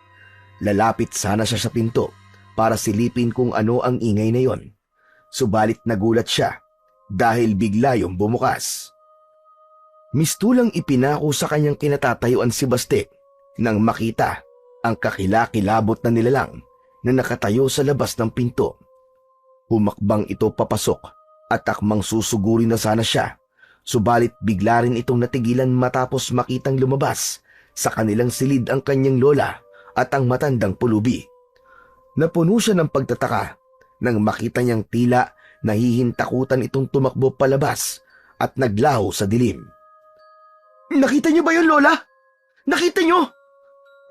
Lalapit sana siya sa pinto para silipin kung ano ang ingay na yon. Subalit nagulat siya dahil bigla yung bumukas. Mistulang ipinako sa kanyang kinatatayuan si Baste nang makita ang kakilakilabot na nilalang na nakatayo sa labas ng pinto. Humakbang ito papasok at akmang susuguri na sana siya, subalit bigla rin itong natigilan matapos makitang lumabas sa kanilang silid ang kanyang lola at ang matandang pulubi. Napuno siya ng pagtataka nang makita niyang tila nahihintakutan itong tumakbo palabas at naglaho sa dilim. Nakita niyo ba yun, Lola? Nakita niyo?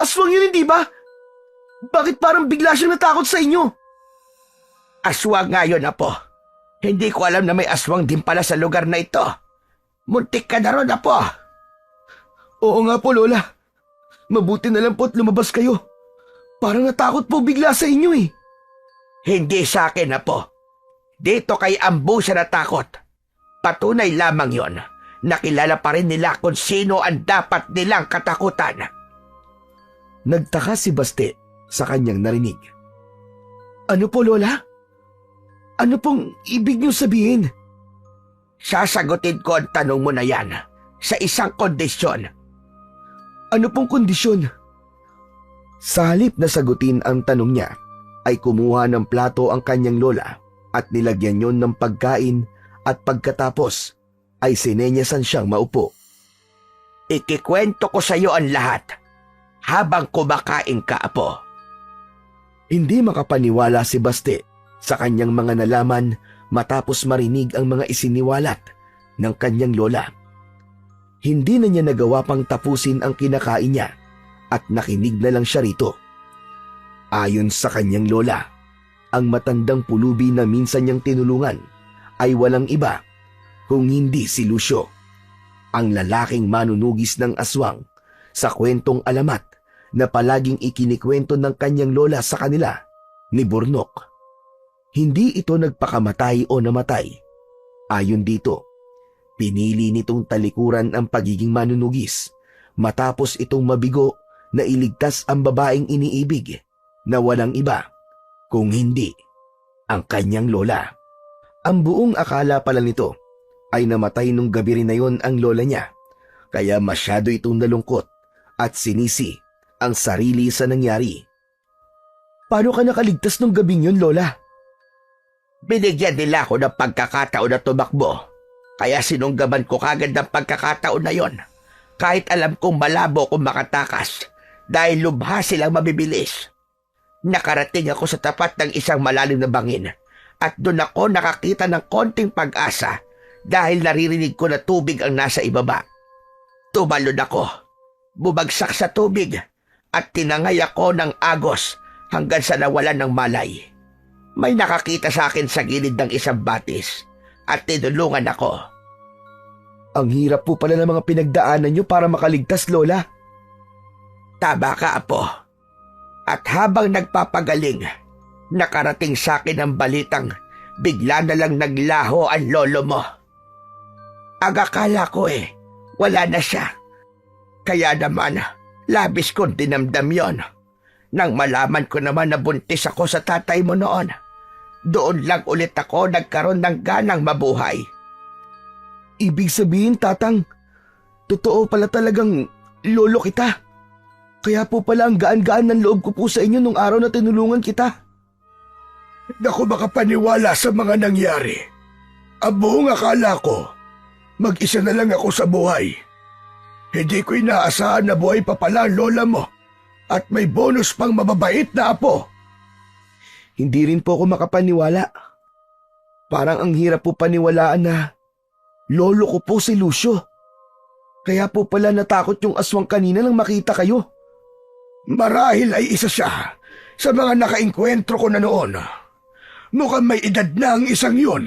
Aswang yun, hindi ba? Bakit parang bigla siyang natakot sa inyo? Aswang nga yun, Apo. Hindi ko alam na may aswang din pala sa lugar na ito. Muntik ka na ron, Apo. Oo nga po, Lola. Mabuti na lang po't lumabas kayo. Parang natakot po bigla sa inyo eh. Hindi sa akin, Apo. Dito kay Ambu siya natakot. Patunay lamang yon. Nakilala pa rin nila kung sino ang dapat nilang katakutan. Nagtaka si Baste sa kanyang narinig. Ano po, Lola? Ano pong ibig niyo sabihin? Sasagutin ko ang tanong mo na yan sa isang kondisyon. Ano pong kondisyon? Sa halip na sagutin ang tanong niya, ay kumuha ng plato ang kanyang lola at nilagyan yon ng pagkain at pagkatapos ay sinenyasan siyang maupo. Ikikwento ko sa iyo ang lahat habang kumakain ka, Apo. Hindi makapaniwala si Baste sa kanyang mga nalaman matapos marinig ang mga isiniwalat ng kanyang lola. Hindi na niya nagawa pang tapusin ang kinakain niya at nakinig na lang siya rito. Ayon sa kanyang lola, ang matandang pulubi na minsan niyang tinulungan ay walang iba kung hindi si Lucio, ang lalaking manunugis ng aswang sa kwentong alamat na palaging ikinikwento ng kanyang lola sa kanila ni Burnok. Hindi ito nagpakamatay o namatay. Ayon dito, pinili nitong talikuran ang pagiging manunugis matapos itong mabigo na iligtas ang babaeng iniibig na walang iba kung hindi ang kanyang lola. Ang buong akala pala nito ay namatay nung gabi rin na yon ang lola niya, kaya masyado itong nalungkot at sinisi ang sarili sa nangyari. Paano ka nakaligtas nung gabing yun, lola? Binigyan nila ako ng pagkakataon na tumakbo, kaya sinunggaban ko kagad ng pagkakataon na yon. Kahit alam kong malabo kung makatakas dahil lubha silang mabibilis. Nakarating ako sa tapat ng isang malalim na bangin at doon ako nakakita ng konting pag-asa dahil naririnig ko na tubig ang nasa ibaba. Tumalon ako, bumagsak sa tubig at tinangay ako ng agos hanggang sa nawalan ng malay. May nakakita sa akin sa gilid ng isang batis at tinulungan ako. Ang hirap po pala ng mga pinagdaanan niyo para makaligtas, lola. Tama ka, apo. At habang nagpapagaling, nakarating sa akin ang balitang bigla na lang naglaho ang lolo mo. Agakala ko wala na siya. Kaya naman, labis kong dinamdam yon. Nang malaman ko naman na buntis ako sa tatay mo noon, doon lang ulit ako nagkaroon ng ganang mabuhay. Ibig sabihin, tatang, totoo pala talagang lolo kita. Kaya po pala ang gaan-gaan ng loob ko po sa inyo nung araw na tinulungan kita. Naku, makapaniwala sa mga nangyari. Ang buong akala ko, mag-isa na lang ako sa buhay. Hindi ko inaasahan na buhay pa pala ang lola mo at may bonus pang mababait na apo. Hindi rin po ako makapaniwala. Parang ang hirap po paniwalaan na lolo ko po si Lucio. Kaya po pala natakot yung aswang kanina nang makita kayo. Marahil ay isa siya sa mga nakainkwentro ko na noon. Mukhang may edad na ang isang yun.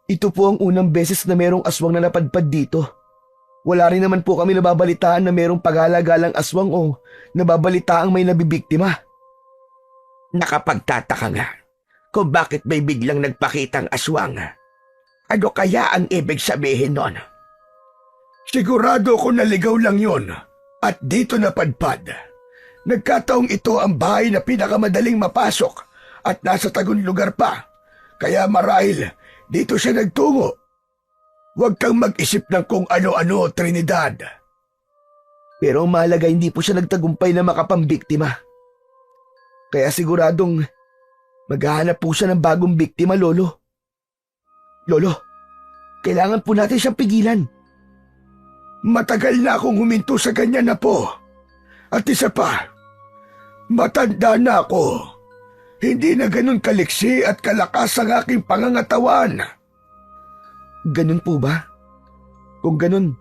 Ito po ang unang beses na merong aswang na napadpad dito. Wala rin naman po kami nababalitaan na merong paghalagalang aswang o nababalitaang may nabibiktima. Nakapagtataka nga kung bakit may biglang nagpakitang aswang. Ano kaya ang ibig sabihin nun? Sigurado ko naligaw lang yon at dito napadpad. Nagkataong ito ang bahay na pinakamadaling mapasok at nasa tagong lugar pa. Kaya marahil dito siya nagtungo. Huwag kang mag-isip ng kung ano-ano, Trinidad. Pero ang mahalaga hindi po siya nagtagumpay na makapambiktima. Kaya siguradong maghahanap po siya ng bagong biktima, Lolo. Lolo, kailangan po natin siyang pigilan. Matagal na akong huminto sa ganyan na po. At isa pa, matanda na ako. Hindi na ganun kaliksi at kalakas ang aking pangangatawan. Ganun po ba? Kung ganun,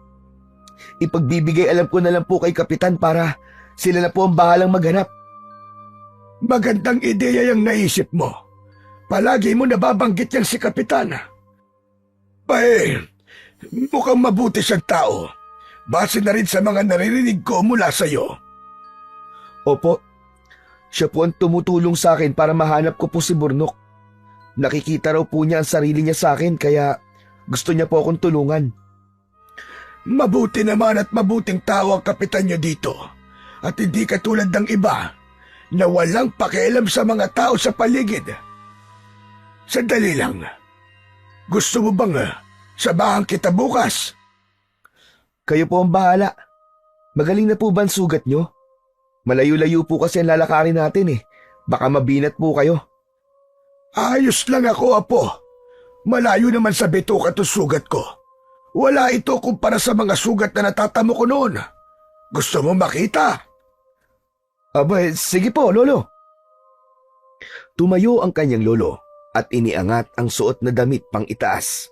ipagbibigay alam ko na lang po kay Kapitan para sila na po ang bahalang maghanap. Magandang ideya yung naisip mo. Palagi mo nababanggit yang si Kapitan. Mukhang mabuti siyang tao. Base na rin sa mga naririnig ko mula sa iyo. Opo, siya po ang tumutulong sa akin para mahanap ko po si Burnok. Nakikita raw po niya ang sarili niya sa akin kaya gusto niya po akong tulungan. Mabuti naman at mabuting tao ang kapitan niyo dito. At hindi katulad ng iba na walang pakialam sa mga tao sa paligid. Sandali lang. Gusto mo bang sabahan kita bukas? Kayo po ang bahala. Magaling na po ba ang sugat niyo? Malayo-layo po kasi ang lalakarin natin Baka mabinat po kayo. Ayos lang ako, apo. Malayo naman sa bituka to sugat ko. Wala ito kumpara sa mga sugat na natatamo ko noon. Gusto mo makita? Aba, sige po, Lolo. Tumayo ang kanyang lolo at iniangat ang suot na damit pang itaas.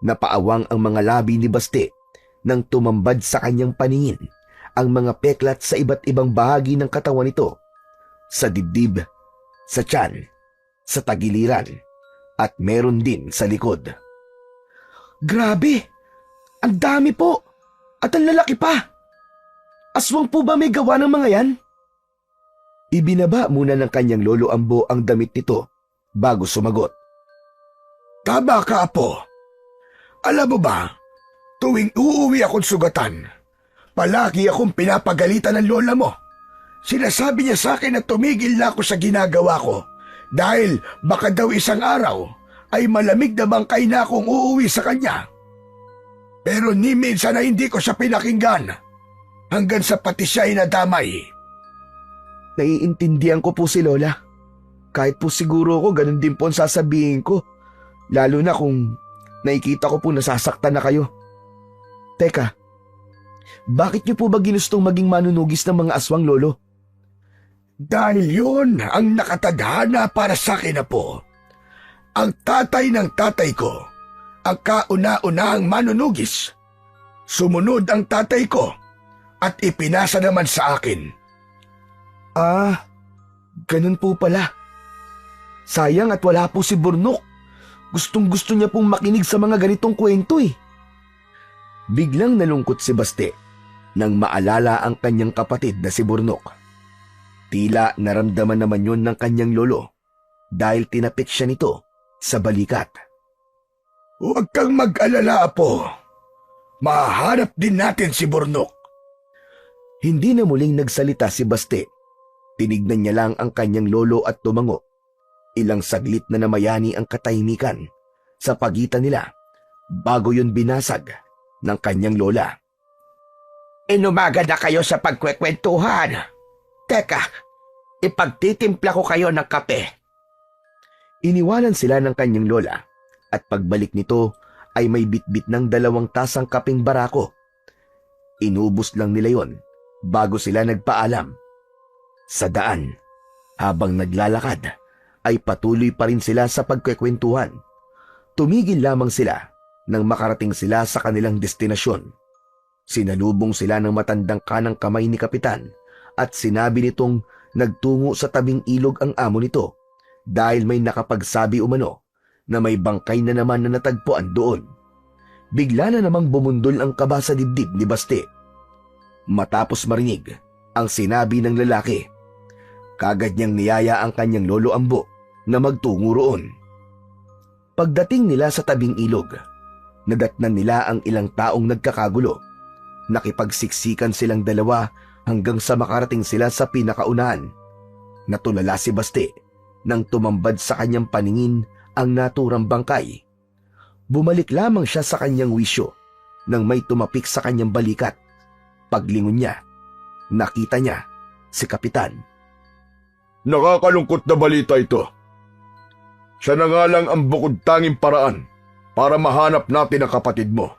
Napaawang ang mga labi ni Baste nang tumambad sa kanyang paningin ang mga peklat sa iba't ibang bahagi ng katawan nito, sa dibdib, sa tiyan, sa tagiliran, at meron din sa likod. Grabe! Ang dami po! At ang lalaki pa! Aswang po ba may gawa ng mga yan? Ibinaba muna ng kanyang lolo Ambo ang damit nito bago sumagot. Tama ka, Apo. Alam mo ba, tuwing uuwi akong sugatan, palagi akong pinapagalitan ng lola mo. Sinasabi niya sa akin na tumigil na ako sa ginagawa ko dahil baka daw isang araw ay malamig na bangkay na akong uuwi sa kanya. Pero ni minsan na hindi ko siya pinakinggan hanggang sa pati siya ay nadamay. Naiintindihan ko po si Lola. Kahit po siguro ako ganun din po ang sasabihin ko. Lalo na kung nakikita ko po nasasaktan na kayo. Teka, bakit niyo po ba ginustong maging manunugis ng mga aswang, Lolo? Dahil yun ang nakatadhana para sa akin na po. Ang tatay ng tatay ko, ang kauna-unahang manunugis. Sumunod ang tatay ko at ipinasa naman sa akin. Ah, ganun po pala. Sayang at wala po si Burnok. Gustong-gusto niya pong makinig sa mga ganitong kwento eh. Biglang nalungkot si Baste nang maalala ang kanyang kapatid na si Burnok. Tila naramdaman naman yun ng kanyang lolo dahil tinapik siya nito sa balikat. Huwag kang mag-alala, Apo. Mahanap din natin si Burnok. Hindi na muling nagsalita si Baste. Tinignan niya lang ang kanyang lolo at tumango. Ilang saglit na namayani ang katahimikan sa pagitan nila bago yun binasag ng kanyang lola. Inumaga na kayo sa pagkwekwentuhan. Teka, ipagtitimpla ko kayo ng kape. Iniwanan sila ng kanyang lola at pagbalik nito ay may bitbit ng 2 tasang kapeng barako. Inubos lang nila yon bago sila nagpaalam. Sa daan, habang naglalakad, ay patuloy pa rin sila sa pagkwekwentuhan. Tumigil lamang sila nang makarating sila sa kanilang destinasyon. Sinalubong sila ng matandang kanang kamay ni Kapitan at sinabi nitong nagtungo sa tabing ilog ang amo nito dahil may nakapagsabi umano na may bangkay na naman na natagpuan doon. Bigla na namang bumundol ang kaba sa dibdib ni Baste. Matapos marinig ang sinabi ng lalaki, kagad niyang niyaya ang kanyang lolo Ambo na magtungo roon. Pagdating nila sa tabing ilog, nadatnan nila ang ilang taong nagkakagulo. Nakipagsiksikan silang dalawa hanggang sa makarating sila sa pinakaunahan. Natulala si Baste nang tumambad sa kanyang paningin ang naturang bangkay. Bumalik lamang siya sa kanyang wisyo nang may tumapik sa kanyang balikat. Paglingon niya, nakita niya si Kapitan. Nakakalungkot na balita ito. Siya na nga lang ang bukod tanging paraan para mahanap natin ang kapatid mo.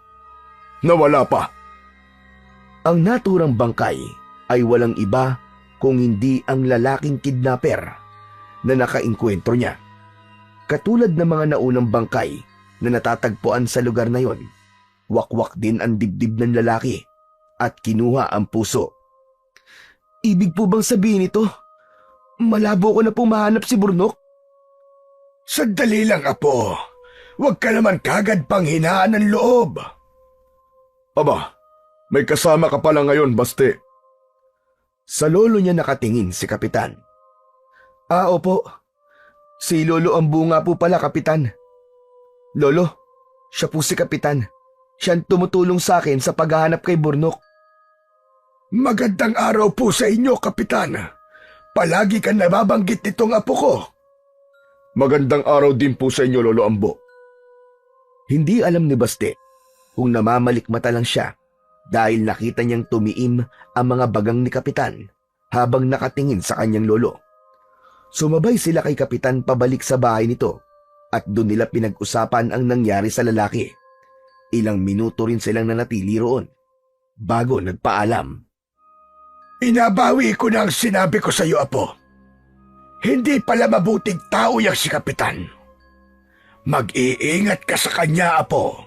Nawala pa. Ang naturang bangkay ay walang iba kung hindi ang lalaking kidnapper na nakainkwentro niya. Katulad ng mga naunang bangkay na natatagpuan sa lugar na yon, wakwak din ang dibdib ng lalaki at kinuha ang puso. Ibig po bang sabihin ito? Malabo ko na pong mahanap si Burnok? Sandali lang, Apo. Huwag ka naman kagad panghinaan ng loob. Aba, may kasama ka pala ngayon, Baste. Sa lolo niya nakatingin si Kapitan. Ah, opo. Si Lolo Ambo nga po pala, Kapitan. Lolo, siya po si Kapitan. Siya ang tumutulong sa akin sa paghahanap kay Burnok. Magandang araw po sa inyo, Kapitan. Palagi kang nababanggit nitong apo ko. Magandang araw din po sa inyo, Lolo Ambo. Hindi alam ni Baste kung namamalikmata lang siya dahil nakita niyang tumiim ang mga bagang ni Kapitan habang nakatingin sa kanyang lolo. Sumabay sila kay Kapitan pabalik sa bahay nito at doon nila pinag-usapan ang nangyari sa lalaki. Ilang minuto rin silang nanatili roon bago nagpaalam. Inabawi ko na ang sinabi ko sa iyo, Apo. Hindi pala mabuting tao yang si Kapitan. Mag-iingat ka sa kanya, Apo.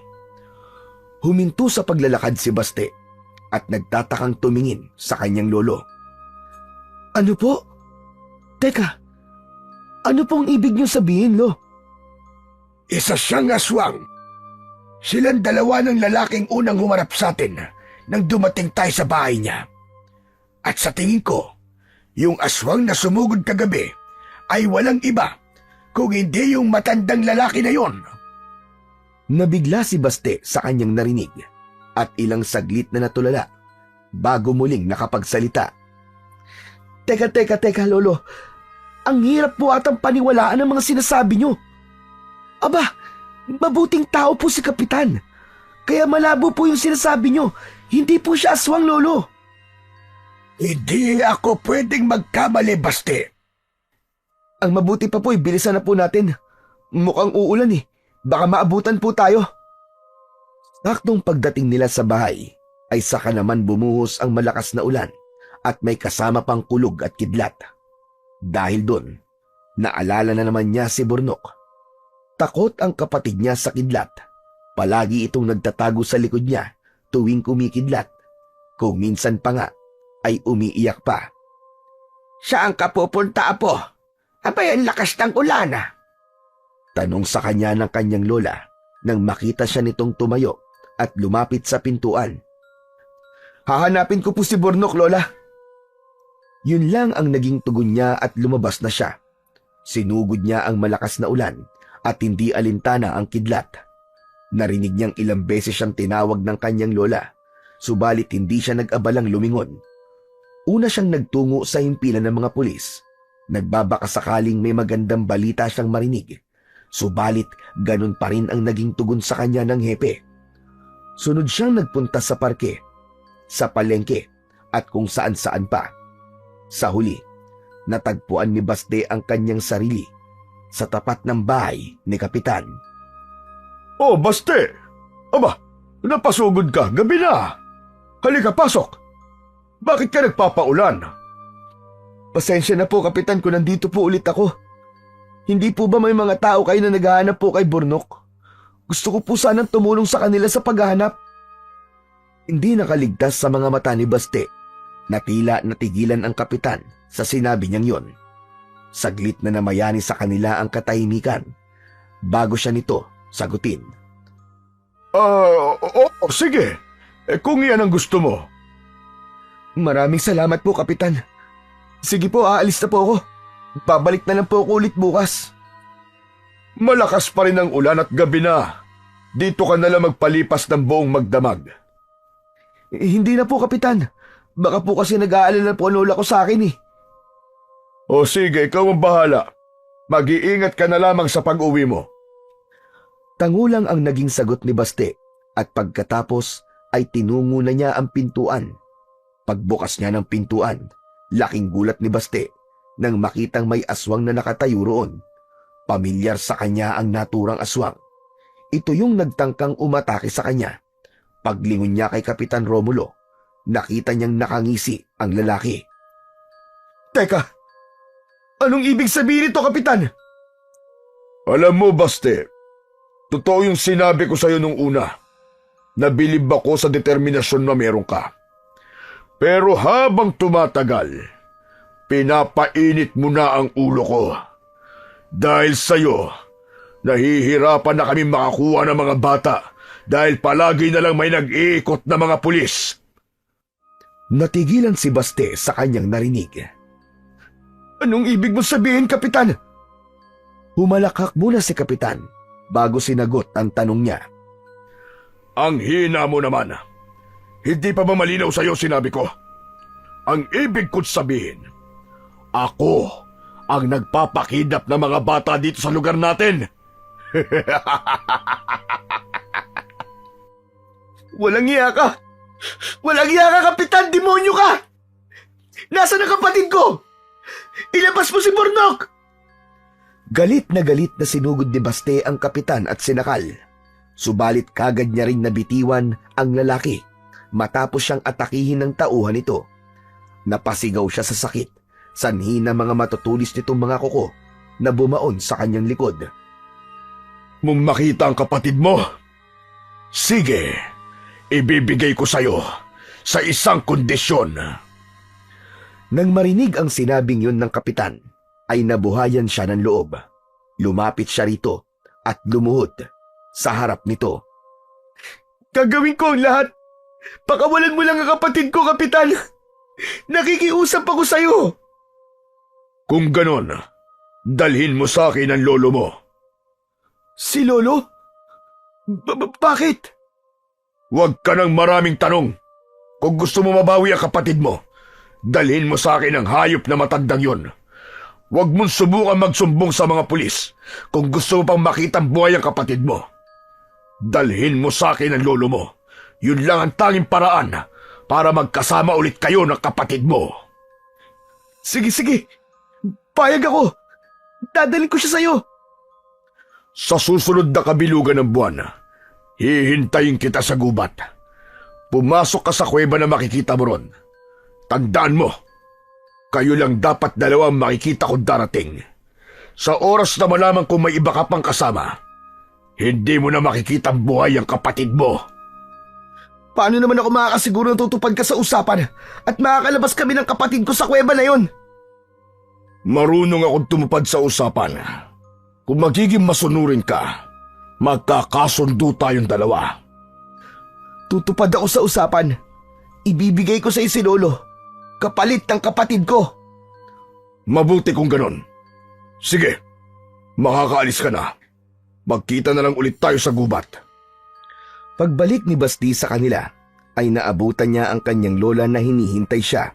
Huminto sa paglalakad si Baste at nagtatakang tumingin sa kanyang lolo. Ano po? Teka, ano pong ibig niyo sabihin, Lo? Isa siyang aswang. Silang dalawa ng lalaking unang humarap sa atin nang dumating tayo sa bahay niya. At sa tingin ko, yung aswang na sumugod kagabi ay walang iba kung hindi yung matandang lalaki na yon. Nabigla si Baste sa kanyang narinig at ilang saglit na natulala bago muling nakapagsalita. Teka, Lolo. Ang hirap po atang paniwalaan ang mga sinasabi niyo. Aba, mabuting tao po si Kapitan. Kaya malabo po yung sinasabi niyo. Hindi po siya aswang, Lolo. Hindi ako pwedeng magkamali, Baste. Ang mabuti pa po, bilisan na po natin. Mukhang uulan eh. Baka maabutan po tayo. Saktong pagdating nila sa bahay, ay saka naman bumuhos ang malakas na ulan at may kasama pang kulog at kidlat. Dahil doon, naalala na naman niya si Burnok. Takot ang kapatid niya sa kidlat. Palagi itong nagtatago sa likod niya tuwing kumikidlat. Kung minsan pa nga, ay umiiyak pa. Saan ka pupunta, Apo? Abay, ang lakas ng ulan. Tanong sa kanya ng kanyang lola nang makita siya nitong tumayo at lumapit sa pintuan. Hahanapin ko po si Burnok, Lola. Yun lang ang naging tugon niya at lumabas na siya. Sinugod niya ang malakas na ulan at hindi alintana ang kidlat. Narinig niyang ilang beses siyang tinawag ng kanyang lola, subalit hindi siya nag-abalang lumingon. Una siyang nagtungo sa himpilan ng mga pulis. Nagbabaka sakaling may magandang balita siyang marinig. Subalit ganun pa rin ang naging tugon sa kanya ng hepe. Sunod siyang nagpunta sa parke, sa palengke at kung saan-saan pa. Sa huli, natagpuan ni Baste ang kanyang sarili sa tapat ng bahay ni Kapitan. Oh, Baste! Aba, napasugod ka, gabi na. Halika, pasok. Bakit ka nagpapaulan? Pasensya na po, Kapitan, kung nandito po ulit ako. Hindi po ba may mga tao kayo na naghahanap po kay Burnok? Gusto ko po sanang tumulong sa kanila sa paghahanap. Hindi nakaligtas sa mga mata ni Baste na tila natigilan ang Kapitan sa sinabi niyang yon. Saglit na namayani sa kanila ang katahimikan bago siya nito sagutin. Sige. Kung iyan ang gusto mo. Maraming salamat po, Kapitan. Sige po, aalis na po ako. Babalik na lang po ako ulit bukas. Malakas pa rin ang ulan at gabi na. Dito ka na lang magpalipas ng buong magdamag. Hindi na po, Kapitan. Baka po kasi nag-aalala po ang lola ko sa akin eh. O sige, ikaw ang bahala. Mag-iingat ka na lamang sa pag-uwi mo. Tangulang ang naging sagot ni Baste at pagkatapos ay tinungo na niya ang pintuan. Pagbukas niya ng pintuan, laking gulat ni Baste nang makitang may aswang na nakatayo roon. Pamilyar sa kanya ang naturang aswang. Ito yung nagtangkang umatake sa kanya. Paglingon niya kay Kapitan Romulo, nakita niyang nakangisi ang lalaki. Teka, anong ibig sabihin nito, Kapitan? Alam mo, Baste, totoo yung sinabi ko sa'yo nung una. Nabilib ako sa determinasyon na meron ka. Pero habang tumatagal, pinapainit mo na ang ulo ko. Dahil sa'yo, nahihirapan na kami makakuha ng mga bata dahil palagi na lang may nag-iikot na mga pulis. Natigilan si Baste sa kanyang narinig. Anong ibig mo sabihin, Kapitan? Humalakak muna si Kapitan bago sinagot ang tanong niya. Ang hina mo naman. Hindi pa ba malinaw sa'yo sinabi ko? Ang ibig ko't sabihin, ako ang nagpapakidnap ng mga bata dito sa lugar natin. Walang iya ka! Walang iya ka, Kapitan! Demonyo ka! Nasaan ang kapatid ko? Ilabas mo si Burnok! Galit na sinugod ni Baste ang Kapitan at sinakal. Subalit kagad niya ring nabitiwan ang lalaki matapos siyang atakihin ng tauhan nito. Napasigaw siya sa sakit sanhi ng mga matutulis nitong mga kuko na bumaon sa kanyang likod. Mong makita ang kapatid mo? Sige, ibibigay ko sa'yo sa isang kondisyon. Nang marinig ang sinabing yun ng kapitan, ay nabuhayan siya ng loob. Lumapit siya rito at lumuhod sa harap nito. Gagawin ko ang lahat. Pakawalan mo lang ang kapatid ko, kapitan. Nakikiusap ako sa'yo. Kung ganon, dalhin mo sa akin ang lolo mo. Si Lolo? Bakit? Huwag ka ng maraming tanong. Kung gusto mo mabawi ang kapatid mo, dalhin mo sa akin ang hayop na matandang yon. Huwag mong subukan magsumbong sa mga pulis kung gusto mo pang makitang buhay ang kapatid mo. Dalhin mo sa akin ang lolo mo. Yun lang ang tanging paraan para magkasama ulit kayo ng kapatid mo. Sige. Payag ako. Dadalhin ko siya sa'yo. Sa susunod na kabilugan ng buwan, hihintayin kita sa gubat. Pumasok ka sa kuweba na makikita mo ron. Tandaan mo, kayo lang dapat dalawang makikita kung darating. Sa oras na malaman kung may iba ka pang kasama, hindi mo na makikita ang buhay ang kapatid mo. Paano naman ako makakasiguro na tutupad ka sa usapan at makakalabas kami ng kapatid ko sa kuweba na yon? Marunong akong tumupad sa usapan. Kung magiging masunurin ka, magkakasundo tayong dalawa. Tutupad ako sa usapan. Ibibigay ko sa si Lolo. Kapalit ng kapatid ko. Mabuti kung ganon. Sige, makakaalis ka na. Magkita na lang ulit tayo sa gubat. Pagbalik ni Basti sa kanila, ay naabutan niya ang kanyang lola na hinihintay siya.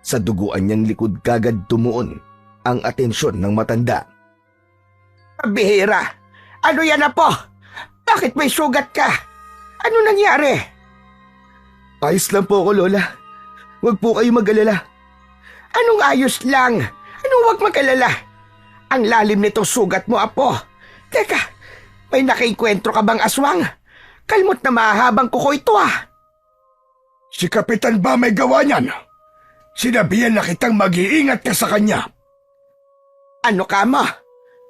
Sa duguan niyang likod kagad tumuon ang atensyon ng matanda. Bihira! Ano yan, apo? Bakit may sugat ka? Ano nangyari? Ayos lang po ako, Lola. Huwag po kayo mag-alala. Anong ayos lang? Anong huwag mag-alala? Ang lalim nitong sugat mo, apo. Teka, may nakikwentro ka bang aswang? Kalmot na mahabang kuko ito, ah. Si Kapitan ba may gawa niyan? Sinabihan na kitang mag-iingat ka sa kanya. Ano ka mo?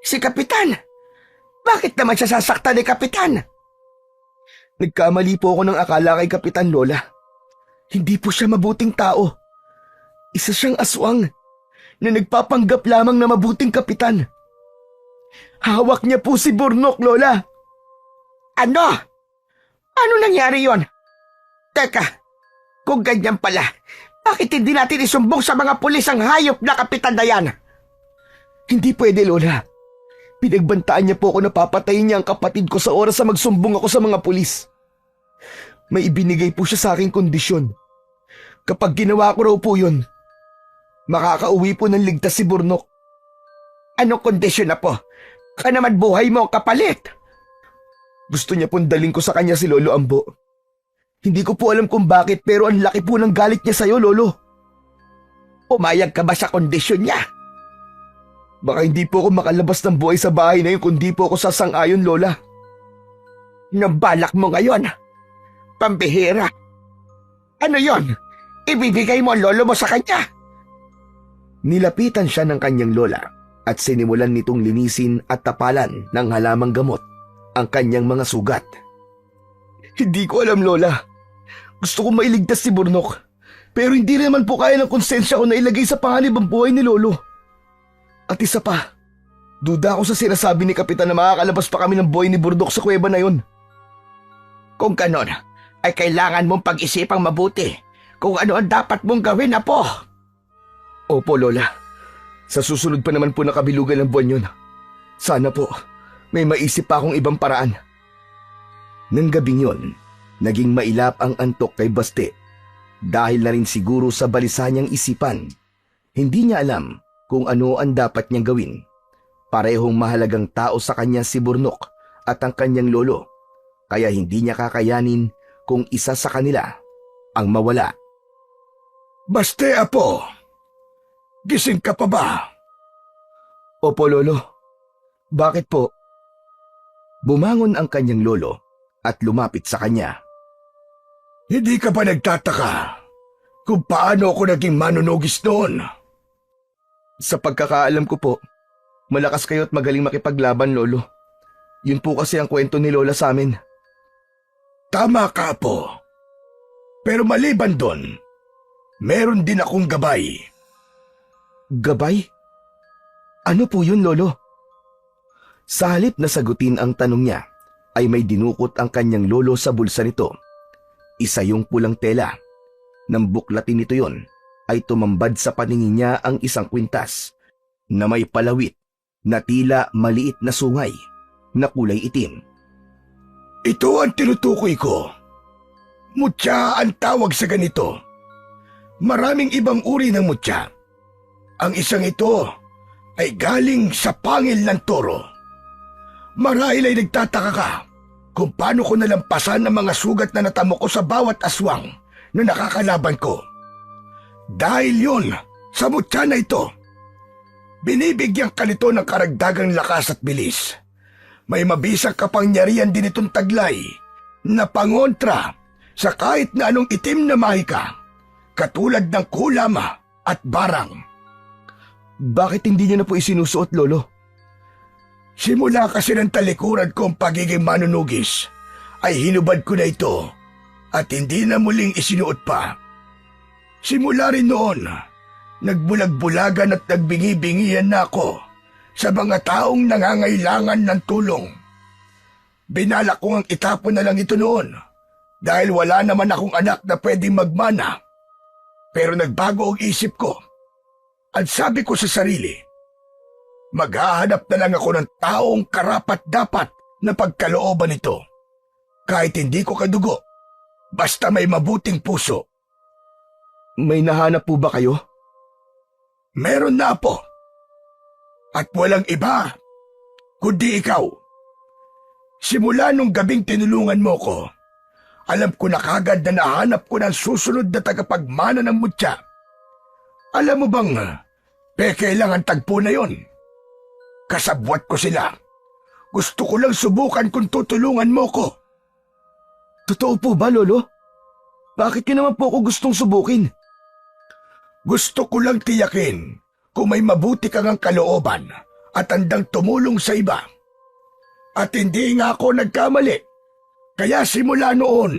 Si Kapitan? Bakit naman siya sasaktan ni Kapitan? Nagkamali po ako ng akala kay Kapitan, Lola. Hindi po siya mabuting tao. Isa siyang aswang na nagpapanggap lamang na mabuting kapitan. Hawak niya po si Burnok, Lola. Ano? Ano nangyari yon? Teka, kung ganyan pala, bakit hindi natin isumbong sa mga pulis ang hayop na kapitan na yan? Hindi pwede, Lola. Pinagbantaan niya po ako na papatayin niya ang kapatid ko sa oras na magsumbong ako sa mga pulis. May ibinigay po siya sa aking kondisyon. Kapag ginawa ko raw po yun, makakauwi po ng ligtas si Burnok. Anong kondisyon na po? Baka naman buhay mo ang kapalit. Gusto niya pong daling ko sa kanya si Lolo Ambo. Hindi ko po alam kung bakit pero ang laki po ng galit niya sa'yo, Lolo. Pumayag ka ba sa kondisyon niya? Baka hindi po ako makalabas ng buhay sa bahay na yun kung di po ako sasang-ayon, Lola. Nabalak mo ngayon? Pambihira. Ano yon? Ibibigay mo ang lolo mo sa kanya? Nilapitan siya ng kanyang lola at sinimulan nitong linisin at tapalan ng halamang gamot ang kanyang mga sugat. Hindi ko alam, Lola. Gusto ko mailigtas si Burnok. Pero hindi naman po kaya ng konsensya ko na ilagay sa panganib ang buhay ni Lolo. At isa pa, duda ako sa sinasabi ni Kapitan na makakalabas pa kami ng buhay ni Burnok sa kuweba na yun. Kung ganon, ay kailangan mong pag-isipang mabuti kung ano ang dapat mong gawin, apo. Opo, Lola. Sa susunod pa naman po na kabilugan ng buwan yun. Sana po, may maisip pa akong ibang paraan. Nang gabing yon, naging mailap ang antok kay Baste. Dahil na rin siguro sa balisa niyang isipan, hindi niya alam kung ano ang dapat niyang gawin. Parehong mahalagang tao sa kanya si Burnok at ang kanyang lolo, kaya hindi niya kakayanin kung isa sa kanila ang mawala. Baste, apo. Gising ka pa ba? Opo, Lolo. Bakit po? Bumangon ang kanyang lolo at lumapit sa kanya. Hindi ka ba nagtataka kung paano ako naging manunugis noon? Sa pagkakaalam ko po, malakas kayo at magaling makipaglaban, Lolo. Yun po kasi ang kwento ni Lola sa amin. Tama ka, Apo. Pero maliban doon, meron din akong gabay. Gabay? Ano po yun, Lolo? Sa halip na sagutin ang tanong niya, ay may dinukot ang kanyang lolo sa bulsa nito. Isa yung pulang tela. Nang buklatin nito yon, ay tumambad sa paningin niya ang isang kwintas na may palawit na tila maliit na sungay na kulay itim. Ito ang tinutukoy ko. Mutya ang tawag sa ganito. Maraming ibang uri ng mutya. Ang isang ito ay galing sa pangil ng toro. Marahil ay nagtataka ka kung paano ko nalampasan ang mga sugat na natamo ko sa bawat aswang na nakakalaban ko. Dahil yun, sa mutya na ito, binibigyan ka nito ng karagdagang lakas at bilis. May mabisang kapangyarihan din itong taglay na pangontra sa kahit na anong itim na mahika, katulad ng kulama at barang. Bakit hindi niyo na po isinusuot, Lolo? Simula kasi ng talikuran kong pagiging manunugis, ay hinubad ko na ito at hindi na muling isinuot pa. Simula rin noon, nagbulag-bulagan at nagbingi-bingihan na ako sa mga taong nangangailangan ng tulong. Binalak ko ang itapon na lang ito noon dahil wala naman akong anak na pwedeng magmana. Pero nagbago ang isip ko at sabi ko sa sarili, maghahanap na lang ako ng taong karapat-dapat na pagkalooban nito. Kahit hindi ko kadugo, basta may mabuting puso. May nahanap po ba kayo? Meron na po. At walang iba, kundi ikaw. Simula nung gabing tinulungan mo ko, alam ko na kagad na nahanap ko ng susunod na tagapagmana ng mutya. Alam mo bang, peke lang ang tagpo na yon. Kasabwat ko sila. Gusto ko lang subukan kung tutulungan mo ko. Totoo po ba, Lolo? Bakit niyo naman po ako gustong subukin? Gusto ko lang tiyakin kung may mabuti kang kalooban at handang tumulong sa iba. At hindi nga ako nagkamali. Kaya simula noon,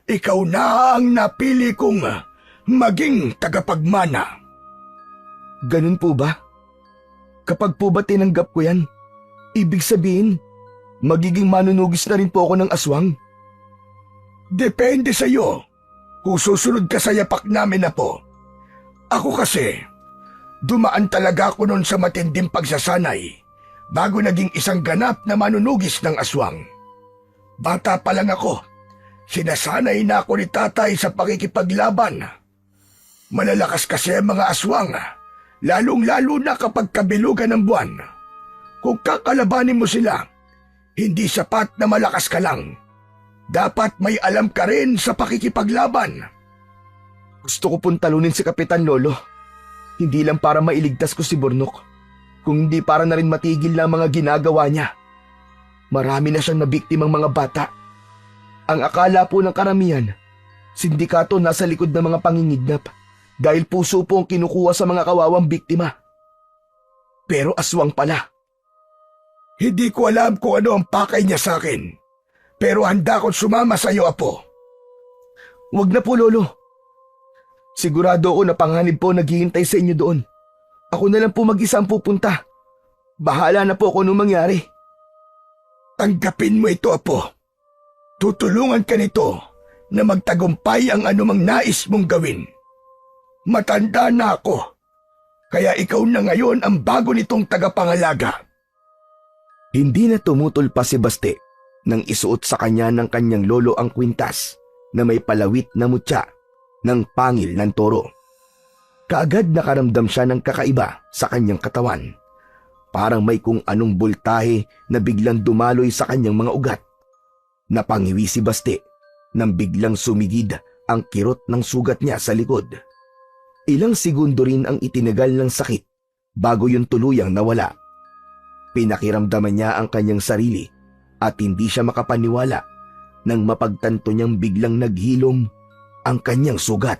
ikaw na ang napili kong maging tagapagmana. Ganun po ba? Kapag po ba tinanggap ko yan, ibig sabihin, magiging manunugis na rin po ako ng aswang? Depende sa iyo kung susunod ka sa yapak namin na po. Ako kasi, dumaan talaga ako noon sa matinding pagsasanay bago naging isang ganap na manunugis ng aswang. Bata pa lang ako, sinasanay na ako ni tatay sa pakikipaglaban. Malalakas kasi ang mga aswang, lalong-lalo na kapag kabilugan ng buwan. Kung kakalabanin mo sila, hindi sapat na malakas ka lang. Dapat may alam ka rin sa pakikipaglaban. Gusto ko pong talunin si Kapitan, Lolo. Hindi lang para mailigtas ko si Burnok, kung hindi para na rin matigil na ang mga ginagawa niya. Marami na siyang nabiktimang mga bata. Ang akala po ng karamihan, sindikato nasa likod ng mga pangingignap dahil puso po ang kinukuha sa mga kawawang biktima. Pero aswang pala. Hindi ko alam kung ano ang pakay niya sa akin, pero handa akong sumama sa iyo, Apo. Huwag na po, Lolo. Sigurado ako na panganib po naghihintay sa inyo doon. Ako na lang po mag-isa ang pupunta. Bahala na po kung anong mangyari. Tanggapin mo ito, Apo. Tutulungan ka nito na magtagumpay ang anumang nais mong gawin. Matanda na ako, kaya ikaw na ngayon ang bago nitong tagapangalaga. Hindi na tumutol pa si Baste nang isuot sa kanya ng kanyang lolo ang kwintas na may palawit na mutya ng pangil ng toro. Kaagad nakaramdam siya ng kakaiba sa kanyang katawan. Parang may kung anong bultahe na biglang dumaloy sa kanyang mga ugat. Napangiwi si Baste nang biglang sumigid ang kirot ng sugat niya sa likod. Ilang segundo rin ang itinagal ng sakit bago yun tuluyang nawala. Pinakiramdaman niya ang kanyang sarili at hindi siya makapaniwala nang mapagtanto niyang biglang naghilom ang kanyang sugat.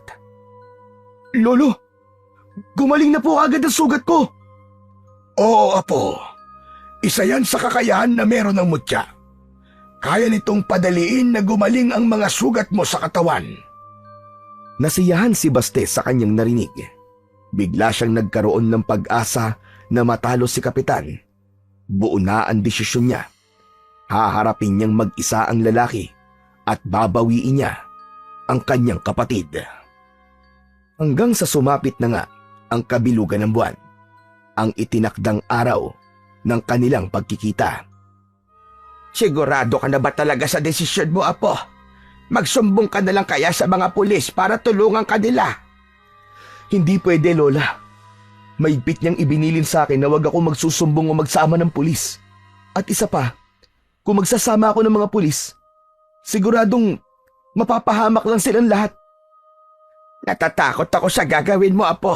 Lolo, Gumaling na po agad ang sugat ko. Oo, apo. Isa yan sa kakayahan na meron ng mutya. Kaya nitong padaliin na gumaling ang mga sugat mo sa katawan. Nasiyahan si Baste sa kanyang narinig. Bigla siyang nagkaroon ng pag-asa na matalo si Kapitan. Buo na ang desisyon niya. Haharapin niyang mag-isa ang lalaki at babawiin niya ang kanyang kapatid. Hanggang sa sumapit na nga ang kabilugan ng buwan, ang itinakdang araw ng kanilang pagkikita. Sigurado ka na ba talaga sa desisyon mo, apo? Magsumbong ka na lang kaya sa mga pulis para tulungan ka nila. Hindi pwede, Lola. Maigpit niyang ibinilin sa akin na wag ako magsusumbong o magsama ng pulis. At isa pa, kung magsasama ako ng mga pulis, siguradong mapapahamak lang silang lahat. Natatakot ako sa gagawin mo, apo.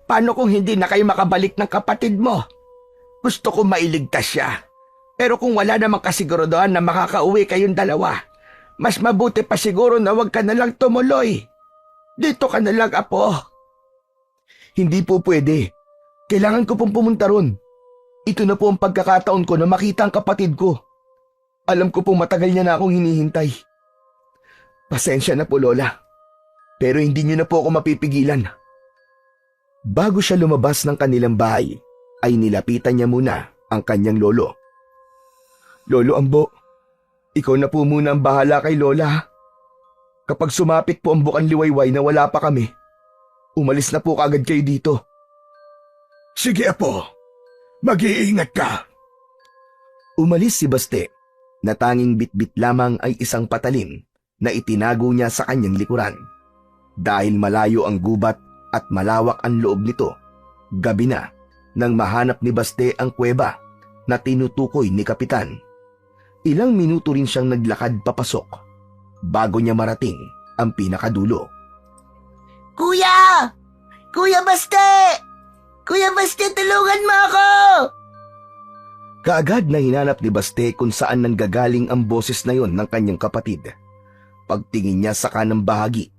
Paano kung hindi na kayo makabalik ng kapatid mo? Gusto ko mailigtas siya. Pero kung wala namang kasiguraduhan na makakauwi kayong dalawa, mas mabuti pa siguro na wag ka na lang tumuloy. Dito ka na lang, apo. Hindi po pwede. Kailangan ko pong pumunta ron. Ito na po ang pagkakataon ko na makita ang kapatid ko. Alam ko pong matagal niya na akong hinihintay. Pasensya na po, Lola. Pero hindi niyo na po ako mapipigilan. Bago siya lumabas ng kanilang bahay, ay nilapitan niya muna ang kanyang lolo. Lolo Ambo, ikaw na po muna ang bahala kay Lola. Kapag sumapit po ang bukang liwayway na wala pa kami, umalis na po kagad kayo dito. Sige, apo. Mag-iingat ka. Umalis si Baste, na tanging bitbit lamang ay isang patalim na itinago niya sa kanyang likuran. Dahil malayo ang gubat at malawak ang loob nito, gabi na nang mahanap ni Baste ang kuweba na tinutukoy ni Kapitan. Ilang minuto rin siyang naglakad papasok bago niya marating ang pinakadulo. Kuya! Kuya Baste! Kuya Baste, tulungan mo ako! Kaagad na hinanap ni Baste kung saan nanggagaling ang boses na yon ng kanyang kapatid. Pagtingin niya sa kanang bahagi,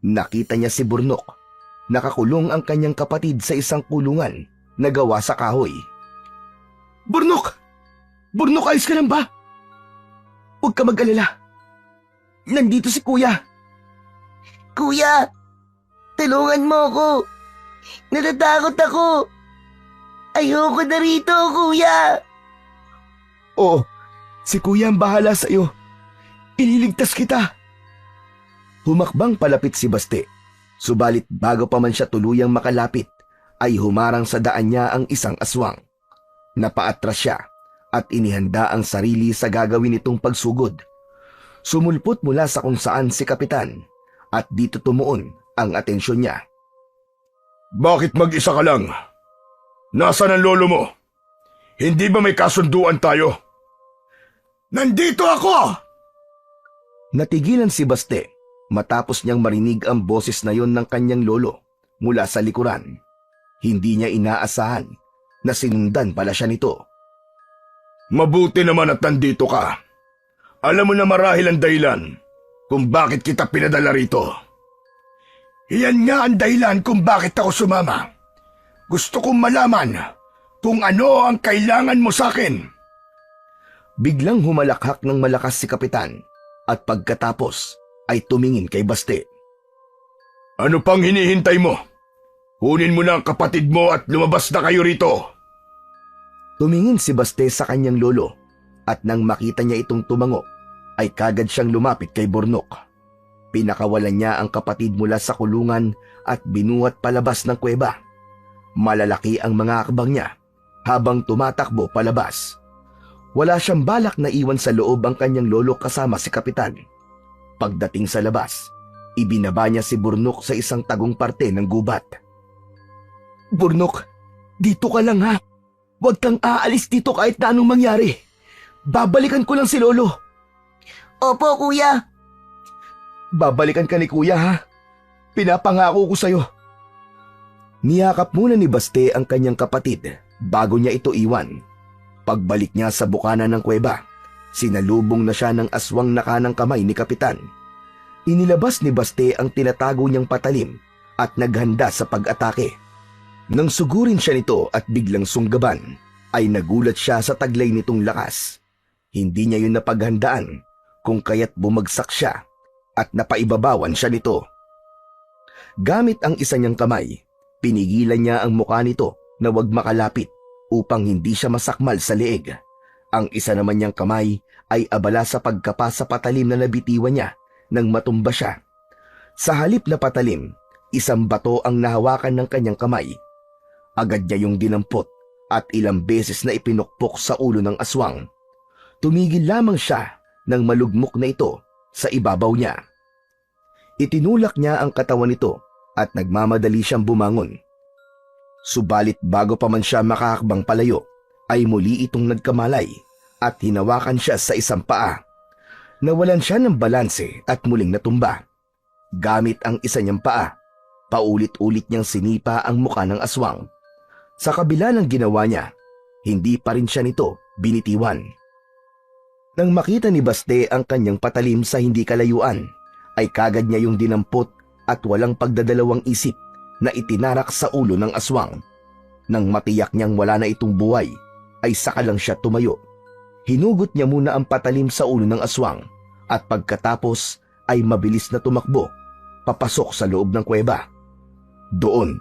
nakita niya si Burnok. Nakakulong ang kanyang kapatid sa isang kulungan na gawa sa kahoy. Burnok! Burnok, ayos ka lang ba? Huwag ka mag-alala. Nandito si Kuya. Kuya! Tulungan mo ako! Natatakot ako! Ayoko na rito, kuya! Oo, si Kuya ang bahala sa iyo. Ililigtas kita. Humakbang palapit si Baste. Subalit bago pa man siya tuluyang makalapit, ay humarang sa daan niya ang isang aswang. Napaatras siya at inihanda ang sarili sa gagawin nitong pagsugod. Sumulpot mula sa kung saan si Kapitan at dito tumuon ang atensyon niya. Bakit mag-isa ka lang? Nasaan ang lolo mo? Hindi ba may kasunduan tayo? Nandito ako! Natigilan si Baste matapos niyang marinig ang boses na yon ng kanyang lolo mula sa likuran. Hindi niya inaasahan na sinundan pala siya nito. Mabuti naman at nandito ka. Alam mo na marahil ang dahilan kung bakit kita pinadala rito. Iyan nga ang dahilan kung bakit ako sumama. Gusto kong malaman kung ano ang kailangan mo sa akin. Biglang humalakhak ng malakas si Kapitan at pagkatapos ay tumingin kay Baste. Ano pang hinihintay mo? Kunin mo na ang kapatid mo at lumabas na kayo rito. Tumingin si Baste sa kanyang lolo at nang makita niya itong tumango ay kagad siyang lumapit kay Burnok. Pinakawalan niya ang kapatid mula sa kulungan at binuhat palabas ng kuweba. Malalaki ang mga akbang niya habang tumatakbo palabas. Wala siyang balak na iwan sa loob ang kanyang lolo kasama si Kapitan. Pagdating sa labas, ibinaba niya si Burnok sa isang tagong parte ng gubat. Burnok, dito ka lang ha. Huwag kang aalis dito kahit na anong mangyari. Babalikan ko lang si Lolo. Opo, kuya. Babalikan ka ni Kuya ha. Pinapangako ko sa'yo. Niyakap muna ni Baste ang kanyang kapatid bago niya ito iwan. Pagbalik niya sa bukana ng kuweba, sinalubong na siya ng aswang na kanang kamay ni Kapitan. Inilabas ni Baste ang tinatago niyang patalim at naghanda sa pag-atake. Nang sugurin siya nito at biglang sunggaban, ay nagulat siya sa taglay nitong lakas. Hindi niya yun napaghandaan kung kaya't bumagsak siya at napaibabawan siya nito. Gamit ang isa niyang kamay, pinigilan niya ang mukha nito na huwag makalapit upang hindi siya masakmal sa leeg. Ang isa naman niyang kamay ay abala sa pagkapa sa patalim na nabitiwan niya nang matumba siya. Sa halip na patalim, isang bato ang nahawakan ng kanyang kamay. Agad niya yung dinampot at ilang beses na ipinukpok sa ulo ng aswang. Tumigil lamang siya nang malugmok na ito sa ibabaw niya. Itinulak niya ang katawan nito at nagmamadali siyang bumangon. Subalit bago pa man siya makakakbang palayo, ay muli itong nagkamalay at hinawakan siya sa isang paa. Nawalan siya ng balanse at muling natumba. Gamit ang isa niyang paa, paulit-ulit niyang sinipa ang muka ng aswang. Sa kabila ng ginawa niya, hindi pa rin siya nito binitiwan. Nang makita ni Baste ang kanyang patalim sa hindi kalayuan, ay kagad niya yung dinampot at walang pagdadalawang isip na itinarak sa ulo ng aswang. Nang matiyak niyang wala na itong buhay, ay saka lang siya tumayo. Hinugot niya muna ang patalim sa ulo ng aswang at pagkatapos ay mabilis na tumakbo papasok sa loob ng kuweba. Doon,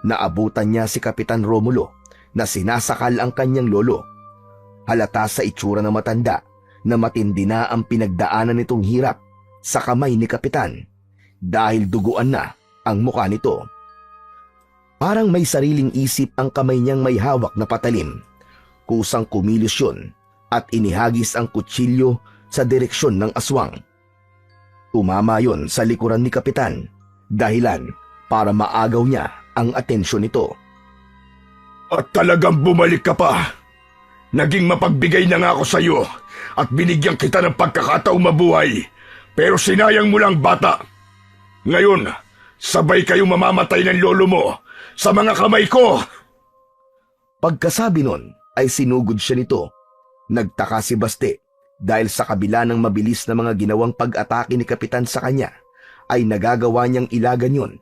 naabutan niya si Kapitan Romulo na sinasakal ang kanyang lolo. Halata sa itsura ng matanda na matindi na ang pinagdaanan nitong hirap sa kamay ni Kapitan dahil duguan na ang mukha nito. Parang may sariling isip ang kamay niyang may hawak na patalim. Kusang kumilos yun at inihagis ang kutsilyo sa direksyon ng aswang. Tumama yun sa likuran ni Kapitan, dahilan para maagaw niya ang atensyon nito. At talagang bumalik ka pa. Naging mapagbigay na nga ako sa iyo at binigyan kita ng pagkakataong mabuhay. Pero sinayang mo lang bata. Ngayon, sabay kayong mamamatay ng lolo mo sa mga kamay ko. Pagkasabi nun ay sinugod siya nito. Nagtaka si Baste dahil sa kabila ng mabilis na mga ginawang pag-atake ni Kapitan sa kanya, ay nagagawa niyang ilagan yun.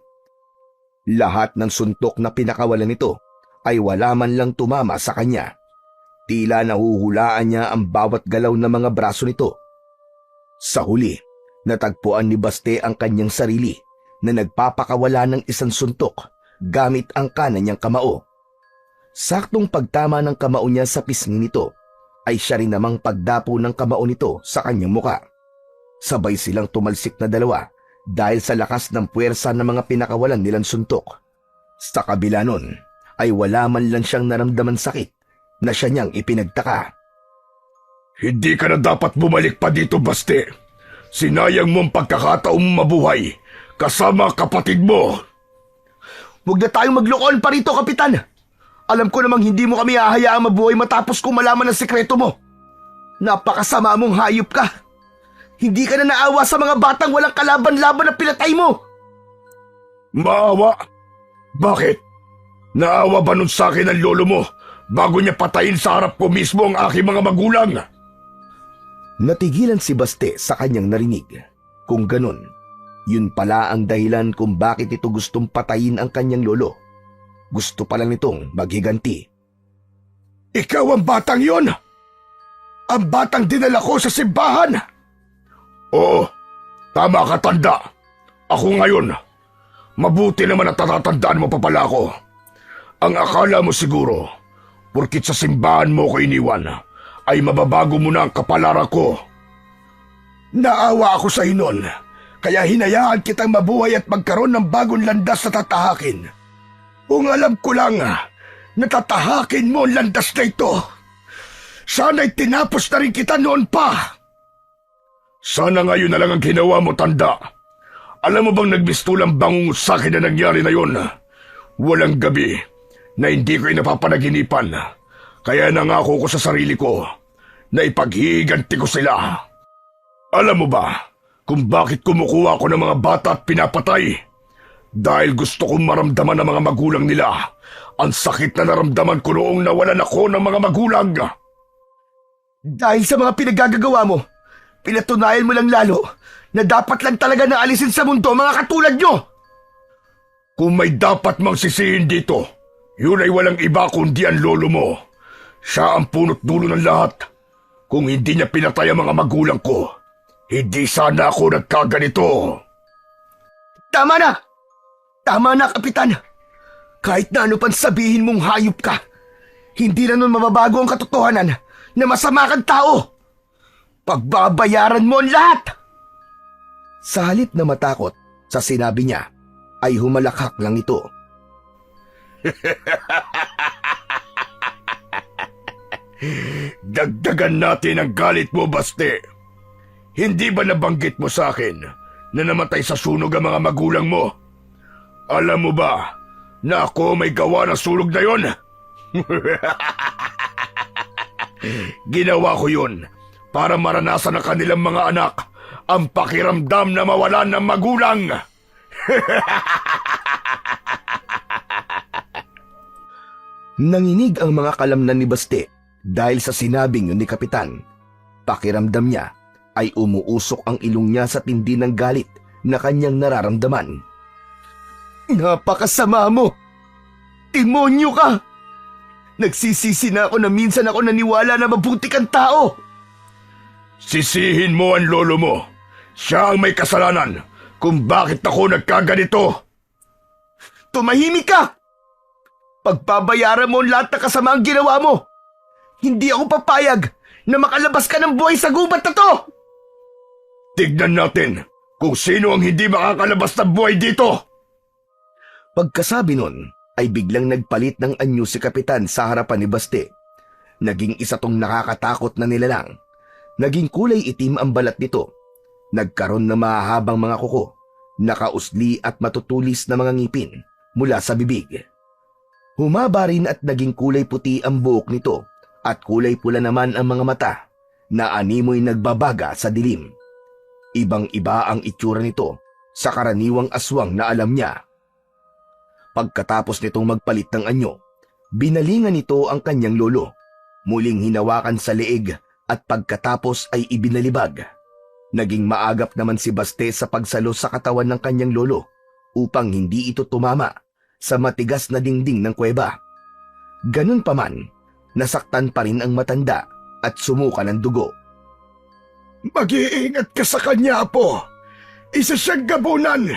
Lahat ng suntok na pinakawalan nito ay wala man lang tumama sa kanya. Tila nahuhulaan niya ang bawat galaw ng mga braso nito. Sa huli, natagpuan ni Baste ang kanyang sarili na nagpapakawala ng isang suntok gamit ang kanan niyang kamao. Saktong pagtama ng kamao niya sa pisngi nito, ay siya rin namang pagdapo ng kamao nito sa kanyang muka. Sabay silang tumalsik na dalawa dahil sa lakas ng puwersa ng mga pinakawalan nilang suntok. Sa kabila nun, ay wala man lang siyang naramdaman sakit na siya niyang ipinagtaka. Hindi ka na dapat bumalik pa dito, Baste. Sinayang mo ang pagkakataong mabuhay kasama kapatid mo. Huwag na tayong maglokohan pa rito, Kapitan. Alam ko namang hindi mo kami hahayaang mabuhay matapos kong malaman ang sikreto mo. Napakasama mong hayop ka. Hindi ka na naawa sa mga batang walang kalaban-laban na pinatay mo. Maawa? Bakit? Naawa ba nun sa akin ang lolo mo bago niya patayin sa harap ko mismo ang aking mga magulang? Natigilan si Baste sa kanyang narinig. Kung ganun, yun pala ang dahilan kung bakit ito gustong patayin ang kanyang lolo. Gusto pa lang nitong maghiganti. Ikaw ang batang yon? Ang batang dinala ko sa simbahan? Oo, tama ka, tanda. Ako ngayon. Mabuti naman at tatatandaan mo pa pala ako. Ang akala mo siguro, porkit sa simbahan mo ko iniwan, ay mababago mo na ang kapalaran ko. Naawa ako sa inon, kaya hinayaan kitang mabuhay at magkaroon ng bagong landas na tatahakin. Kung alam ko lang, natatahakin mo ang landas na ito. Sana'y tinapos na rin kita noon pa. Sana ngayon na lang ang ginawa mo, tanda. Alam mo bang nagbistulang bangungot sa akin na nangyari na yun? Walang gabi na hindi ko napapanaginipan. Kaya nangako ko sa sarili ko na ipaghihiganti ko sila. Alam mo ba kung bakit kumukuha ko ng mga bata at pinapatay? Dahil gusto kong maramdaman ng mga magulang nila ang sakit na naramdaman ko noong nawalan ako ng mga magulang. Dahil sa mga pinagagagawa mo, pinatunayan mo lang lalo na dapat lang talaga na alisin sa mundo mga katulad nyo. Kung may dapat mang sisihin dito, Yun ay walang iba kundi ang lolo mo. Siya ang punot dulo ng lahat. Kung hindi niya pinatay ang mga magulang ko, hindi sana ako nagkaganito. Tama na! Tama na, Kapitan! Kahit na ano pang sabihin mong hayop ka, hindi na nun mababago ang katotohanan na masama kang tao! Pagbabayaran mo ang lahat! Sa halip na matakot sa sinabi niya, ay humalakhak lang ito. Dagdagan natin ang galit mo, Baste. Hindi ba nabanggit mo sa akin na namatay sa sunog ang mga magulang mo? Alam mo ba na ako may gawa ng sunog na yon? Ginawa ko yun para maranasan ng kanilang mga anak ang pakiramdam na mawalan ng magulang. Nanginig ang mga kalamnan ni Baste dahil sa sinabing yun ni Kapitan. Pakiramdam niya ay umuusok ang ilong niya sa tindi ng galit na kanyang nararamdaman. Napakasama mo! Demonyo ka! Nagsisisi na ako na minsan ako naniwala na mabuti kang tao! Sisihin mo ang lolo mo. Siya ang may kasalanan kung bakit ako nagkaganito. Tumahimik ka! Pagbabayaran mo ang lahat na kasama ang ginawa mo! Hindi ako papayag na makalabas ka ng buhay sa gubat na to! Tignan natin kung sino ang hindi makakalabas ng buhay dito. Pagkasabi nun, ay biglang nagpalit ng anyo si Kapitan sa harapan ni Baste. Naging isa tong nakakatakot na nilalang. Naging kulay itim ang balat nito. Nagkaroon ng mahahabang mga kuko, nakausli at matutulis na mga ngipin mula sa bibig. Humaba rin at naging kulay puti ang buhok nito at kulay pula naman ang mga mata na animoy nagbabaga sa dilim. Ibang-iba ang itsura nito sa karaniwang aswang na alam niya. Pagkatapos nitong magpalit ng anyo, binalingan nito ang kanyang lolo. Muling hinawakan sa leeg at pagkatapos ay ibinalibag. Naging maagap naman si Baste sa pagsalo sa katawan ng kanyang lolo upang hindi ito tumama sa matigas na dingding ng kuweba. Ganun pa man, nasaktan pa rin ang matanda at sumuka ng dugo. Mag-iingat ka sa kanya, Apo. Isa siyang gabunan.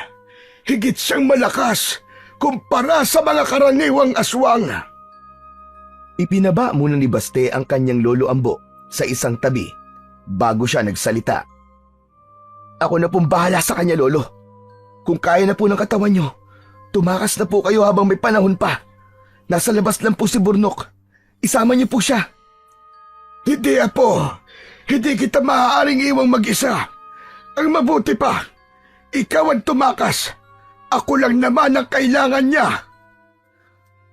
Higit siyang malakas kumpara sa mga karaniwang aswang. Ipinaba muna ni Baste ang kanyang lolo Ambo sa isang tabi bago siya nagsalita. Ako na pong bahala sa kanya, lolo. Kung kaya na po ng katawan nyo, tumakas na po kayo habang may panahon pa. Nasa labas lang po si Burnok. Isama niyo po siya. Hindi, Apo. Hindi kita maaaring iwang mag-isa. Ang mabuti pa, ikaw ang tumakas. Ako lang naman ang kailangan niya.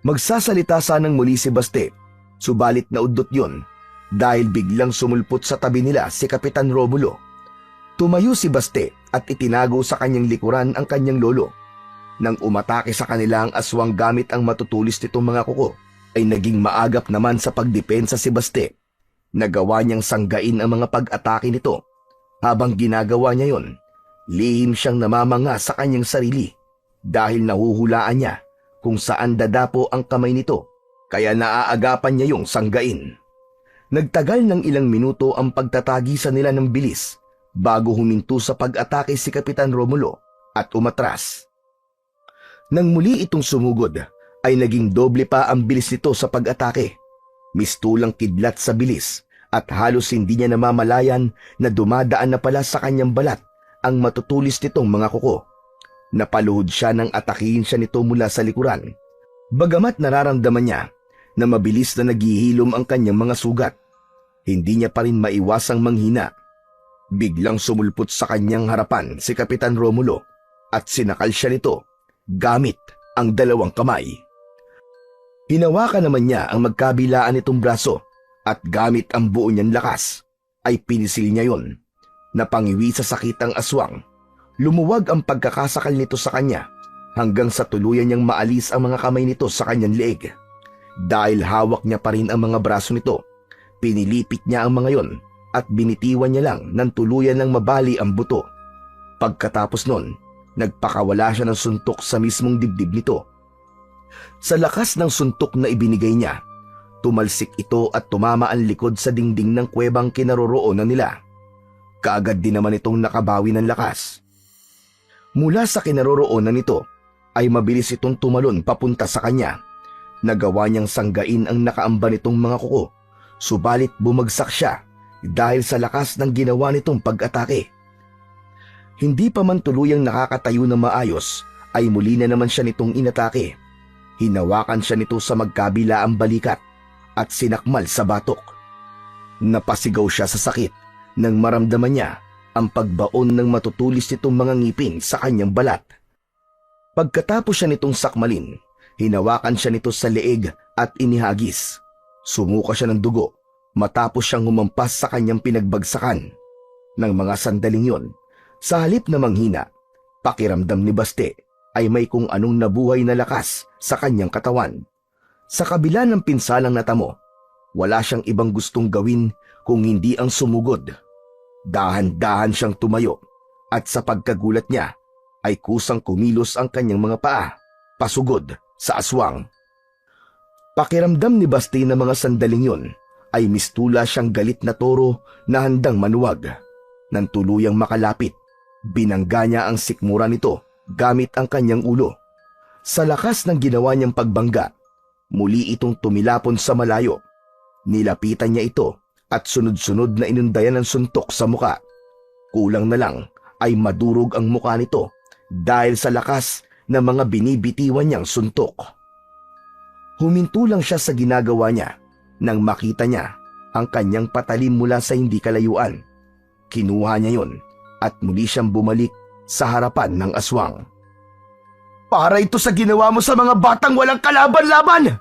Magsasalita sanang muli si Baste, subalit naudot yon dahil biglang sumulpot sa tabi nila si Kapitan Romulo. Tumayo si Baste at itinago sa kanyang likuran ang kanyang lolo. Nang umatake sa kanila ang aswang gamit ang matutulis nitong mga kuko, ay naging maagap naman sa pagdepensa si Baste. Nagawa niyang sanggain ang mga pag-atake nito. Habang ginagawa niya yon, lihim siyang namamanga sa kanyang sarili dahil nahuhulaan niya kung saan dadapo ang kamay nito, kaya naaagapan niya yung sanggain. Nagtagal ng ilang minuto ang pagtatagisan nila ng bilis bago huminto sa pag-atake si Kapitan Romulo at umatras. Nang muli itong sumugod, ay naging doble pa ang bilis nito sa pag-atake. Mistulang kidlat sa bilis at halos hindi niya namamalayan na dumadaan na pala sa kanyang balat ang matutulis nitong mga kuko. Napaluhod siya nang atakihin siya nito mula sa likuran. Bagamat nararamdaman niya na mabilis na naghihilom ang kanyang mga sugat, hindi niya pa rin maiwasang manghina. Biglang sumulpot sa kanyang harapan si Kapitan Romulo at sinakal siya nito gamit ang dalawang kamay. Hinawakan naman niya ang magkabilaan nitong braso at gamit ang buo niyang lakas ay pinisil niya yon. Napangiwi sa sakit ang aswang. Lumuwag ang pagkakasakal nito sa kanya hanggang sa tuluyan niyang maalis ang mga kamay nito sa kanyang leeg. Dahil hawak niya pa rin ang mga braso nito, pinilipit niya ang mga yon at binitiwan niya lang ng tuluyan ng mabali ang buto. Pagkatapos nun, nagpakawala siya ng suntok sa mismong dibdib nito. Sa lakas ng suntok na ibinigay niya, tumalsik ito at tumama ang likod sa dingding ng kuwebang kinaroroonan nila. Kaagad din naman itong nakabawi ng lakas. Mula sa kinaroroonan nito ay mabilis itong tumalon papunta sa kanya. Nagawa niyang sanggain ang nakaamba nitong mga kuko, subalit bumagsak siya dahil sa lakas ng ginawa nitong pag-atake. Hindi pa man tuluyang nakakatayo na maayos ay muli na naman siya nitong inatake. Hinawakan siya nito sa magkabilaang balikat at sinakmal sa batok. Napasigaw siya sa sakit nang maramdaman niya ang pagbaon ng matutulis nitong mga ngipin sa kanyang balat. Pagkatapos siya nitong sakmalin, hinawakan siya nito sa leeg at inihagis. Sumuka siya ng dugo matapos siyang humampas sa kanyang pinagbagsakan. Nang mga sandaling yon, sa halip na manghina, pakiramdam ni Baste ay may kung anong nabuhay na lakas sa kanyang katawan. Sa kabila ng pinsalang natamo, wala siyang ibang gustong gawin kung hindi ang sumugod. Dahan-dahan siyang tumayo at sa pagkagulat niya ay kusang kumilos ang kanyang mga paa, pasugod sa aswang. Pakiramdam ni Baste na mga sandaling yon ay mistula siyang galit na toro na handang manuwag. Nang tuluyang makalapit, binangga niya ang sikmura nito gamit ang kanyang ulo. Sa lakas ng ginawa niyang pagbangga, muli itong tumilapon sa malayo. Nilapitan niya ito at sunod-sunod na inundayan ng suntok sa muka. Kulang na lang ay madurog ang muka nito dahil sa lakas ng mga binibitiwan niyang suntok. Huminto lang siya sa ginagawa niya nang makita niya ang kanyang patalim mula sa hindi kalayuan. Kinuha niya yon at muli siyang bumalik sa harapan ng aswang. Para ito sa ginawa mo sa mga batang walang kalaban-laban!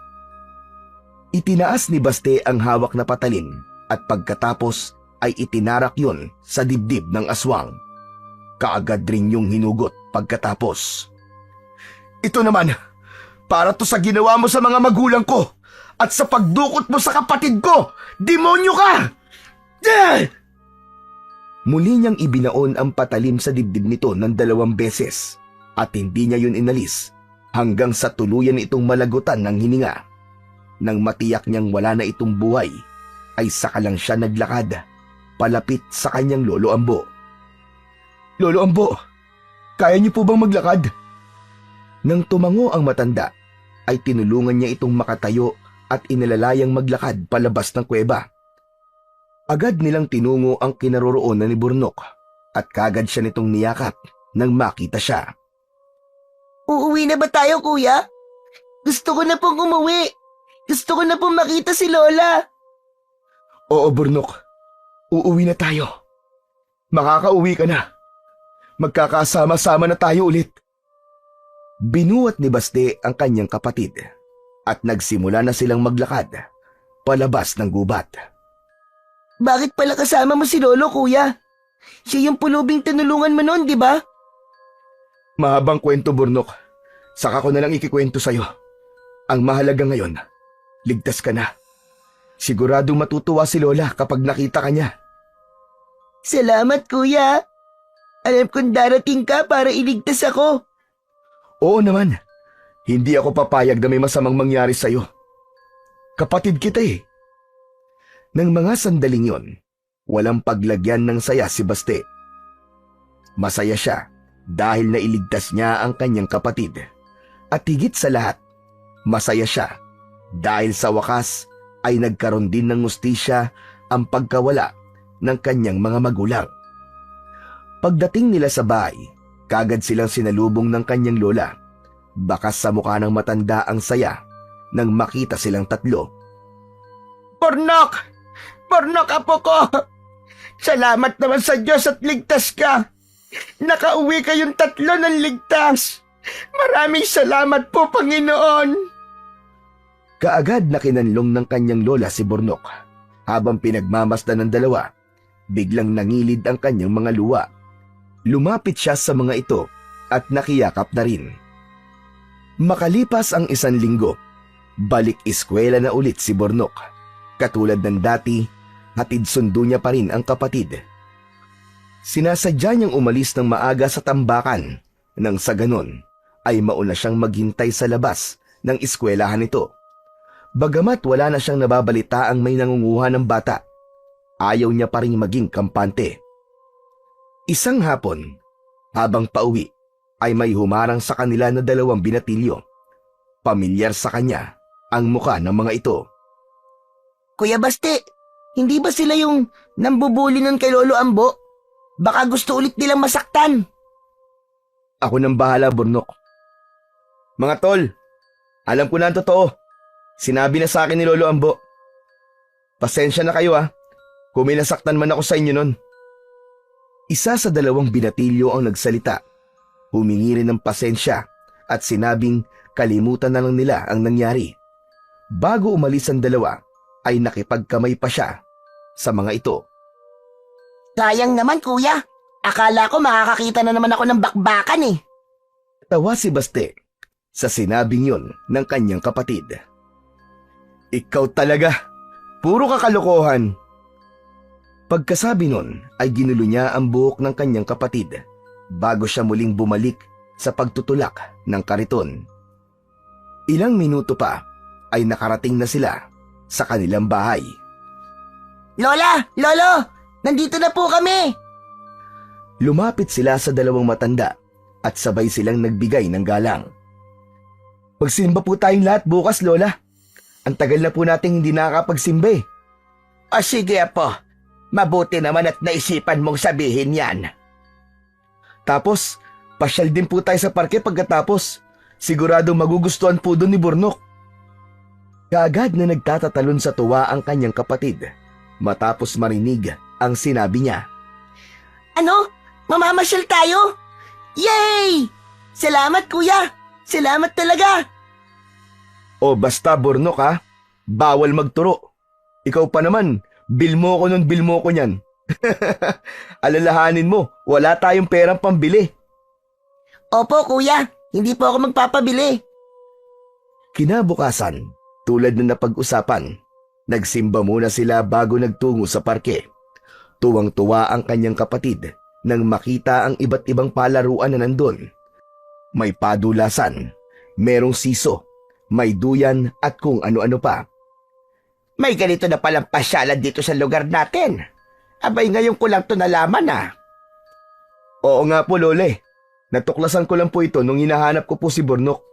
Itinaas ni Baste ang hawak na patalim at pagkatapos ay itinarak yon sa dibdib ng aswang. Kaagad rin yung hinugot pagkatapos. Ito naman, para to sa ginawa mo sa mga magulang ko at sa pagdukot mo sa kapatid ko! Demonyo ka! Muli niyang ibinaon ang patalim sa dibdib nito ng 2 beses at hindi niya yun inalis hanggang sa tuluyan itong malagutan ng hininga. Nang matiyak niyang wala na itong buhay, ay saka lang siya naglakad palapit sa kanyang Lolo Ambo. Lolo Ambo, kaya niyo po bang maglakad? Nang tumango ang matanda, ay tinulungan niya itong makatayo at inalalayang maglakad palabas ng kuweba. Agad nilang tinungo ang kinaroroonan ni Burnok at kagad siya nitong niyakap nang makita siya. Uuwi na ba tayo, kuya? Gusto ko na pong umuwi. Gusto ko na pong makita si Lola. Oo, Burnok. Uuwi na tayo. Makakauwi ka na. Magkakasama-sama na tayo ulit. Binuhat ni Baste ang kanyang kapatid at nagsimula na silang maglakad palabas ng gubat. Bakit pala kasama mo si Lolo, kuya? Siya yung pulubing tinulungan mo noon, di ba? Mahabang kwento, Burnok. Saka ko na lang ikikwento sa'yo. Ang mahalaga ngayon, ligtas ka na. Siguradong matutuwa si Lola kapag nakita ka niya. Salamat, kuya. Alam kong darating ka para iligtas ako. Oo naman. Hindi ako papayag na may masamang mangyari sa'yo. Kapatid kita eh. Nang mga sandaling yon, walang paglagyan ng saya si Baste. Masaya siya dahil nailigtas niya ang kanyang kapatid. At higit sa lahat, masaya siya dahil sa wakas ay nagkaroon din ng hustisya ang pagkawala ng kanyang mga magulang. Pagdating nila sa bahay, kagad silang sinalubong ng kanyang lola. Bakas sa mukha ng matanda ang saya nang makita silang tatlo. Burnok! Burnok, apo ko! Salamat naman sa Diyos at ligtas ka. Nakauwi kayong tatlo ng ligtas. Maraming salamat po, Panginoon. Kaagad na kinanlong ng kanyang lola si Burnok. Habang pinagmamasdan ng dalawa, biglang nangilid ang kanyang mga luwa. Lumapit siya sa mga ito at nakiyakap na rin. Makalipas ang 1 linggo, balik eskwela na ulit si Burnok. Katulad ng dati, hatid sundo niya pa rin ang kapatid. Sinasadya niyang umalis ng maaga sa tambakan nang sa ganon ay mauna siyang maghintay sa labas ng eskwelahan nito. Bagamat wala na siyang nababalitaang may nangunguha ng bata, ayaw niya pa ring maging kampante. Isang hapon, habang pauwi, ay may humarang sa kanila na 2 binatilyo. Pamilyar sa kanya ang muka ng mga ito. Kuya Basti, hindi ba sila yung nambubuli nun kay Lolo Ambo? Baka gusto ulit nilang masaktan. Ako nang bahala, Burnok. Mga tol, alam ko na ang totoo. Sinabi na sa akin ni Lolo Ambo. Pasensya na kayo kung may nasaktan man ako sa inyo nun. Isa sa 2 binatilyo ang nagsalita. Humingi rin ng pasensya at sinabing kalimutan na lang nila ang nangyari. Bago umalis ang 2, ay nakipagkamay pa siya sa mga ito. Sayang naman kuya. Akala ko makakakita na naman ako ng bakbakan eh. Tawa si Baste sa sinabing yon ng kanyang kapatid. Ikaw talaga, puro kakalokohan. Pagkasabi nun ay ginulo niya ang buhok ng kanyang kapatid bago siya muling bumalik sa pagtutulak ng kariton. Ilang minuto pa ay nakarating na sila sa kanilang bahay. Lola! Lolo! Nandito na po kami! Lumapit sila sa 2 matanda at sabay silang nagbigay ng galang. Magsimba po tayong lahat bukas, Lola. Ang tagal na po nating hindi nakakapagsimba eh. O sige apo, mabuti naman at naisipan mong sabihin yan. Tapos, pasyal din po tayo sa parke pagkatapos. Siguradong magugustuhan po doon ni Burnok. Kaagad na nagtatatalon sa tuwa ang kanyang kapatid matapos marinig ang sinabi niya. Ano? Mamamasyal tayo? Yay! Salamat kuya! Salamat talaga! O basta Burnok bawal magturo. Ikaw pa naman, bil mo ko nun, bil mo ko niyan. Alalahanin mo, wala tayong perang pambili. Opo kuya, hindi po ako magpapabili. Kinabukasan, tulad na napag-usapan, nagsimba muna sila bago nagtungo sa parke. Tuwang-tuwa ang kanyang kapatid nang makita ang iba't ibang palaruan na nandun. May padulasan, merong siso, may duyan at kung ano-ano pa. May ganito na palang pasyalan dito sa lugar natin. Abay ngayon ko lang to nalaman Oo nga po, Lole. Natuklasan ko lang po ito nung hinahanap ko po si Burnok.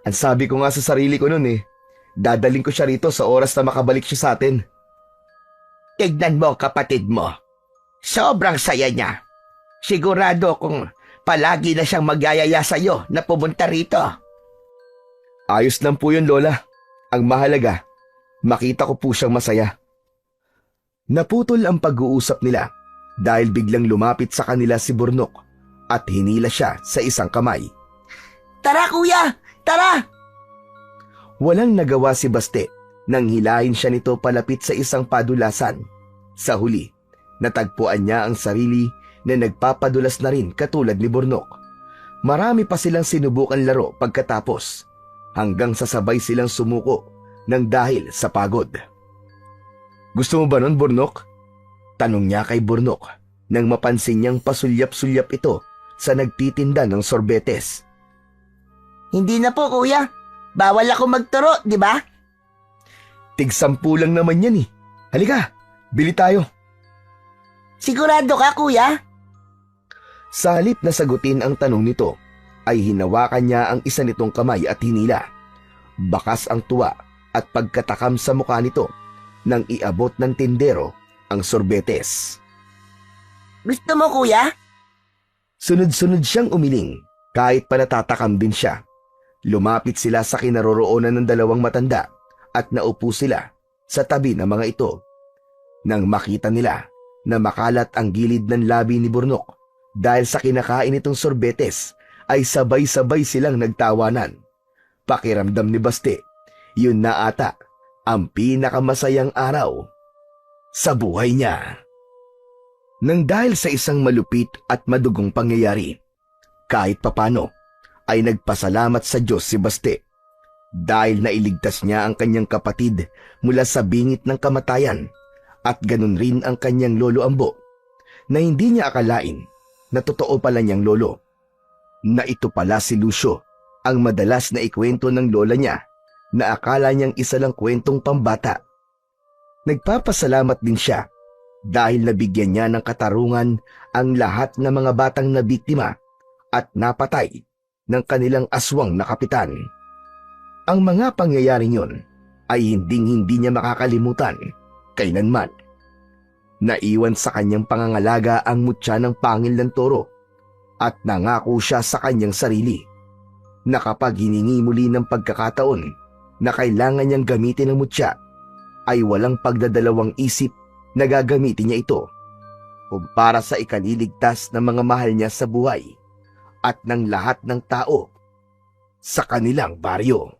Ang sabi ko nga sa sarili ko nun dadaling ko siya rito sa oras na makabalik siya sa atin. Tignan mo kapatid mo. Sobrang saya niya. Sigurado kung palagi na siyang magyayaya sa'yo na pumunta rito. Ayos lang po yun, Lola. Ang mahalaga, makita ko po siyang masaya. Naputol ang pag-uusap nila dahil biglang lumapit sa kanila si Burnok at hinila siya sa isang kamay. Tara kuya! Tara! Walang nagawa si Baste nang hilahin siya nito palapit sa isang padulasan. Sa huli, natagpuan niya ang sarili na nagpapadulas na rin katulad ni Burnok. Marami pa silang sinubukan laro pagkatapos hanggang sasabay silang sumuko ng dahil sa pagod. Gusto mo ba nun, Burnok? Tanong niya kay Burnok nang mapansin niyang pasulyap-sulyap ito sa nagtitinda ng sorbetes. Hindi na po kuya. Bawal ako magturo, di ba? Tig-10 lang naman yan Halika, bili tayo. Sigurado ka kuya? Sa halip na sagutin ang tanong nito, ay hinawakan niya ang isa nitong kamay at hinila. Bakas ang tuwa at pagkatakam sa mukha nito nang iabot ng tindero ang sorbetes. Gusto mo kuya? Sunod-sunod siyang umiling kahit pa natatakam din siya. Lumapit sila sa kinaroroonan ng 2 matanda at naupo sila sa tabi ng mga ito. Nang makita nila na makalat ang gilid ng labi ni Burnok dahil sa kinakain itong sorbetes, ay sabay-sabay silang nagtawanan. Pakiramdam ni Baste, yun na ata ang pinakamasayang araw sa buhay niya. Nang dahil sa isang malupit at madugong pangyayari, kahit papano ay nagpasalamat sa Diyos si Baste dahil nailigtas niya ang kanyang kapatid mula sa bingit ng kamatayan at ganun rin ang kanyang lolo Ambo na hindi niya akalain na totoo pala niyang lolo, na ito pala si Lucio ang madalas na ikwento ng lola niya na akala niyang isa lang kwentong pambata. Nagpapasalamat din siya dahil nabigyan niya ng katarungan ang lahat ng mga batang nabiktima at napatay ng kanilang aswang na kapitan. Ang mga pangyayaring yon ay hindi niya makakalimutan kailanman. Naiwan sa kanyang pangangalaga ang mutya ng pangil ng toro at nangako siya sa kanyang sarili na kapag hiningi muli ng pagkakataon na kailangan niyang gamitin ang mutya, ay walang pagdadalawang isip na gagamitin niya ito kumpara sa ikaliligtas ng mga mahal niya sa buhay at ng lahat ng tao sa kanilang baryo.